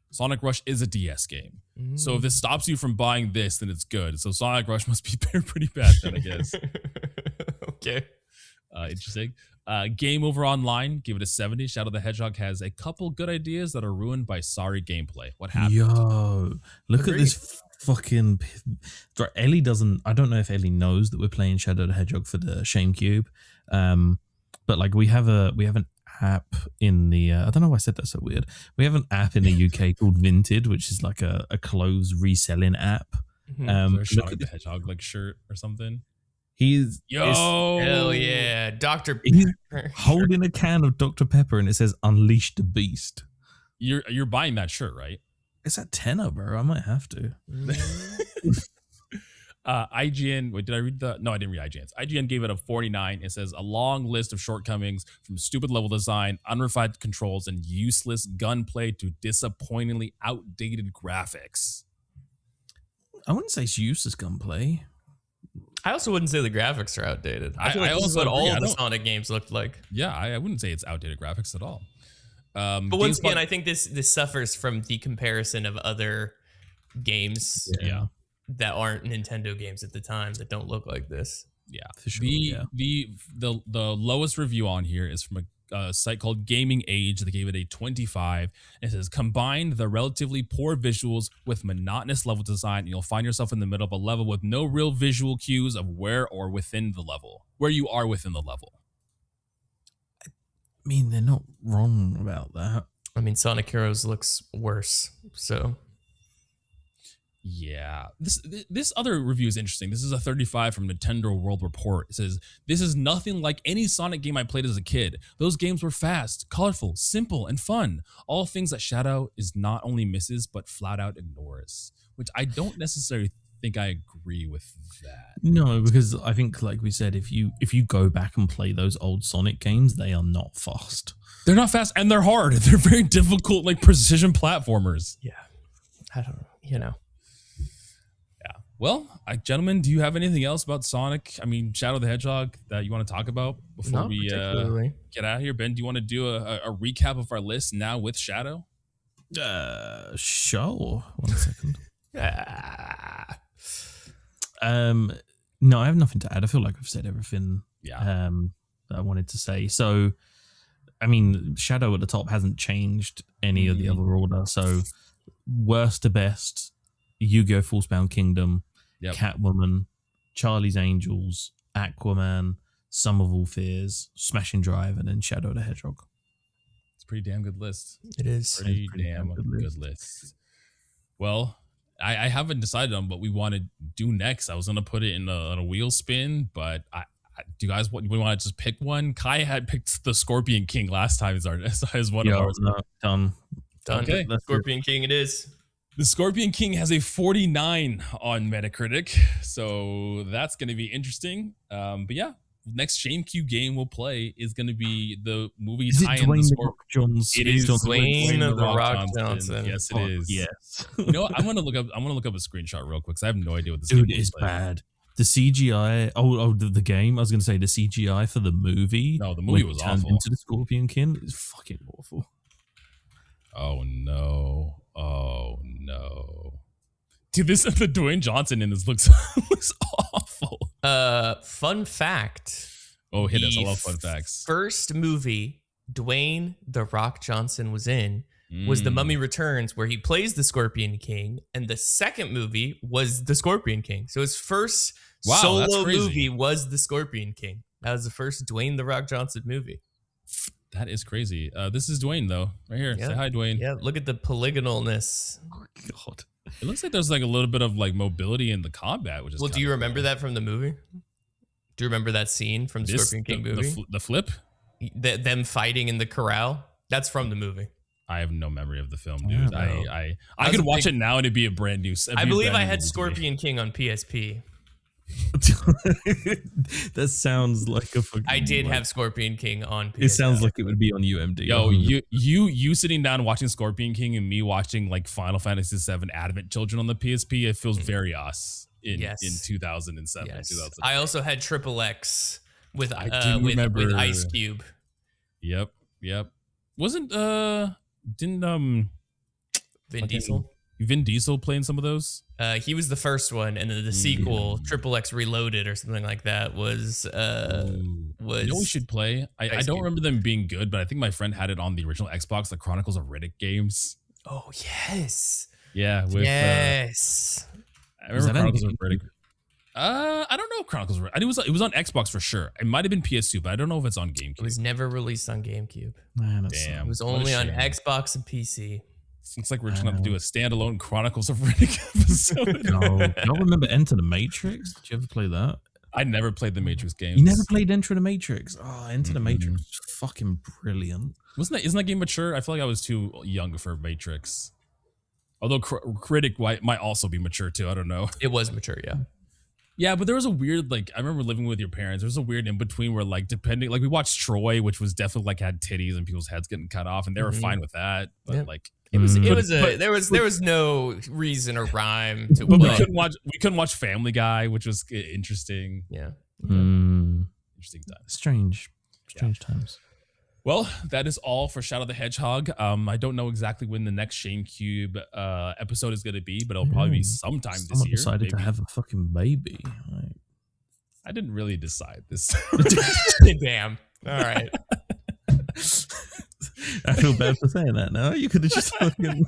Sonic Rush is a DS game. So if this stops you from buying this, then it's good. So Sonic Rush must be pretty bad then, I guess. Okay. Interesting. Game Over Online, give it a 70. Shadow the Hedgehog has a couple good ideas that are ruined by sorry gameplay. What happened? Yo, look at this fucking... Ellie doesn't... I don't know if Ellie knows that we're playing Shadow the Hedgehog for the ShameCube. But like we have an app in the I don't know why I said that so weird. We have an app in the UK called Vinted, which is like a clothes reselling app. Shadow the Hedgehog like shirt or something. Hell yeah, Dr. Pepper. Holding a can of Dr. Pepper and it says "Unleash the Beast." You're buying that shirt, right? It's at $10, bro. I might have to. IGN. Wait, did I read the? No, I didn't read IGN's. IGN gave it a 49. It says a long list of shortcomings from stupid level design, unrefined controls, and useless gunplay to disappointingly outdated graphics. I wouldn't say it's useless gunplay. I also wouldn't say the graphics are outdated. I feel like this is what all of the Sonic games looked like. Yeah, I wouldn't say it's outdated graphics at all. But once again, I think this suffers from the comparison of other games. Yeah. That aren't Nintendo games at the time that don't look like this. Yeah, for sure. The lowest review on here is from a site called Gaming Age. They gave it a 25. It says, combine the relatively poor visuals with monotonous level design, and you'll find yourself in the middle of a level with no real visual cues of where you are within the level. I mean, they're not wrong about that. I mean, Sonic Heroes looks worse, so... Yeah, this other review is interesting. This is a 35 from Nintendo World Report. It says, this is nothing like any Sonic game I played as a kid. Those games were fast, colorful, simple, and fun. All things that Shadow is not only misses, but flat out ignores. Which I don't necessarily think I agree with that. No, because I think, like we said, if you go back and play those old Sonic games, they are not fast. They're not fast, and they're hard. They're very difficult, like precision platformers. Yeah, I don't know, you know. Well, gentlemen, do you have anything else about Sonic? I mean, Shadow the Hedgehog that you want to talk about before Not we particularly. get out of here? Ben, do you want to do a recap of our list now with Shadow? Sure. 1 second. Ah. No, I have nothing to add. I feel like I've said everything. Yeah. That I wanted to say. So, I mean, Shadow at the top hasn't changed any of the other order. So, worst to best, Yu-Gi-Oh! Falsebound Kingdom, Catwoman, Charlie's Angels, Aquaman, Sum of All Fears, Smashing Drive, and then Shadow the Hedgehog. It's a pretty damn good list. It is. Pretty damn good list. Well, I haven't decided on what we want to do next. I was going to put it in a wheel spin, but do you guys want to just pick one? Kai had picked the Scorpion King last time as one of ours. No, done. Okay. Scorpion King it is. The Scorpion King has a 49 on Metacritic, so that's going to be interesting. But yeah, next ShameCube game we'll play is going to be the movie tie-in. Dwayne the Rock Johnson? It is Dwayne the Rock Johnson. Yes, it is. Yes. You know what? I'm gonna look up a screenshot real quick because I have no idea what this Dude game is like. bad. The CGI. The game. I was going to say the CGI for the movie. No, the movie was awful. Into the Scorpion King is fucking awful. Oh no! Dude, the Dwayne Johnson in this looks awful. Fun fact. Oh, hit us! I love fun facts. First movie Dwayne the Rock Johnson was in was The Mummy Returns, where he plays the Scorpion King, and the second movie was the Scorpion King. So his first solo movie was the Scorpion King. That was the first Dwayne the Rock Johnson movie. That is crazy. This is Dwayne though, right here. Yeah. Say hi, Dwayne. Yeah, look at the polygonalness. Oh, God. It looks like there's like a little bit of like mobility in the combat, which is. Well, do you remember that from the movie? Do you remember that scene from the Scorpion King movie? The flip? Them fighting in the corral? That's from the movie. I have no memory of the film, dude. I could watch it now and it'd be a brand new. I believe I had Scorpion King on PSP. That sounds like a fucking. I did have Scorpion King on PSP. It sounds like it would be on UMD. Yo, you sitting down watching Scorpion King and me watching like Final Fantasy VII Advent Children on the PSP. It feels very us in 2007. Yes. 2008. I also had Triple X with Ice Cube. Yep. Didn't Vin Diesel playing some of those? He was the first one, and then the sequel, Triple X Reloaded or something like that, was. You know what we should play? I don't remember them being good, but I think my friend had it on the original Xbox, the Chronicles of Riddick games. Oh yes. Yeah. Yes. I remember Chronicles of Riddick. I don't know if Chronicles of Riddick. It was on Xbox for sure. It might have been PS2, but I don't know if it's on GameCube. It was never released on GameCube. Man, damn. It was only on Xbox and PC. Looks like we're just gonna have to do a standalone Chronicles of Riddick episode. I don't remember Enter the Matrix. Did you ever play that? I never played the Matrix games. You never played Enter the Matrix? Oh, Enter the Matrix was fucking brilliant. Isn't that game mature? I feel like I was too young for Matrix. Although Critic might also be mature too. I don't know. It was mature, yeah. Yeah, but there was a weird, like, I remember living with your parents. There was a weird in between where, like, depending, like, we watched Troy, which was definitely like had titties and people's heads getting cut off, and they were fine with that. But like, there was no reason or rhyme to. But we couldn't watch Family Guy, which was interesting. Yeah. Interesting time. Strange times. Well, that is all for Shadow the Hedgehog. I don't know exactly when the next ShameCube episode is going to be, but it'll probably be sometime this year. Decided maybe. To have a fucking baby. Like. I didn't really decide this. Damn. All right. I feel bad for saying that now. You could have just fucking...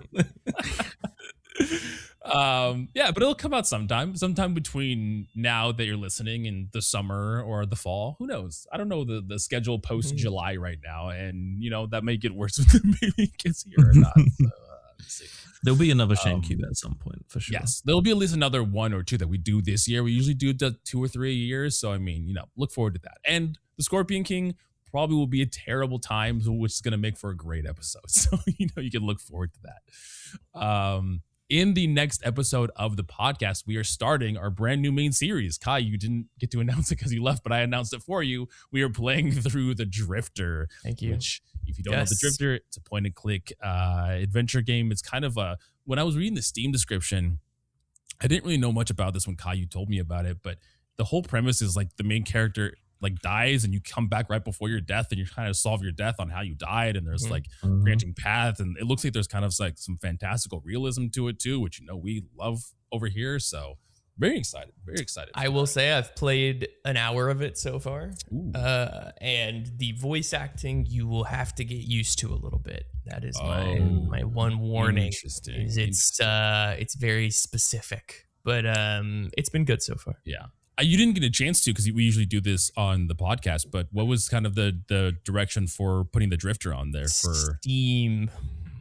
Yeah, but it'll come out sometime between now that you're listening in the summer or the fall. Who knows? I don't know the schedule post July right now, and that may get worse if the baby gets here or not. So, see. There'll be another ShameCube at some point for sure. Yes, there'll be at least another one or two that we do this year. We usually do 2 or 3 a year, so I mean, look forward to that. And the Scorpion King probably will be a terrible time, which is going to make for a great episode. So you can look forward to that. In the next episode of the podcast, we are starting our brand new main series. Kai, you didn't get to announce it because you left, but I announced it for you. We are playing through the Drifter. Thank you. Which, if you don't know the Drifter, it's a point and click adventure game. It's kind of when I was reading the Steam description, I didn't really know much about this when Caillou told me about it, but the whole premise is like the main character like dies and you come back right before your death and you kind of solve your death on how you died, and there's like branching paths, and it looks like there's kind of like some fantastical realism to it too, which we love over here. So very excited I will say I've played an hour of it so far. And the voice acting you will have to get used to a little bit. That is my one warning. Interesting. It's very specific, but it's been good so far. Yeah. You didn't get a chance to, because we usually do this on the podcast, but what was kind of the direction for putting the drifter on there for Steam?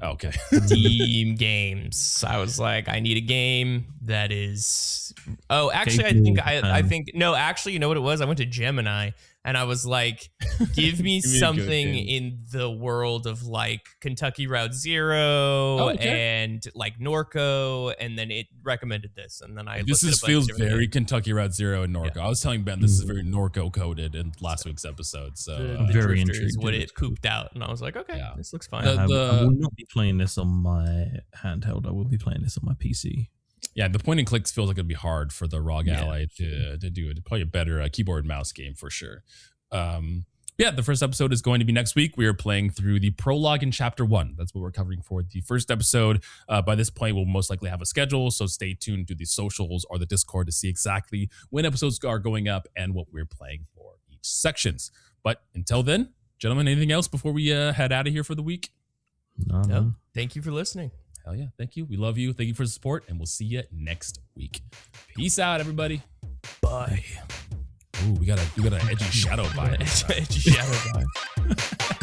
Okay. Steam games. I was like, I need a game that is. Oh, actually, I think no. Actually, you know what it was? I went to Gemini and I was like, give me something in the world of like Kentucky Route Zero and like Norco, and then it recommended this, and then feels very Kentucky Route Zero and Norco. I was telling Ben this is very Norco coded in last week's episode, so very interesting. intrigued. What it cooped out, and I was like, okay, this looks fine. I will not be playing this on my handheld. I will be playing this on my PC. Yeah, the point and clicks feels like it'd be hard for the ROG Ally to do it. It'd probably a better keyboard and mouse game for sure. The first episode is going to be next week. We are playing through the prologue in chapter 1. That's what we're covering for the first episode. By this point, we'll most likely have a schedule, so stay tuned to the socials or the Discord to see exactly when episodes are going up and what we're playing for each sections. But until then, gentlemen, anything else before we head out of here for the week? No. Thank you for listening. Hell yeah. Thank you. We love you. Thank you for the support, and we'll see you next week. Peace out, everybody. Bye. Ooh, we got an edgy shadow vibe. Edgy shadow vibe.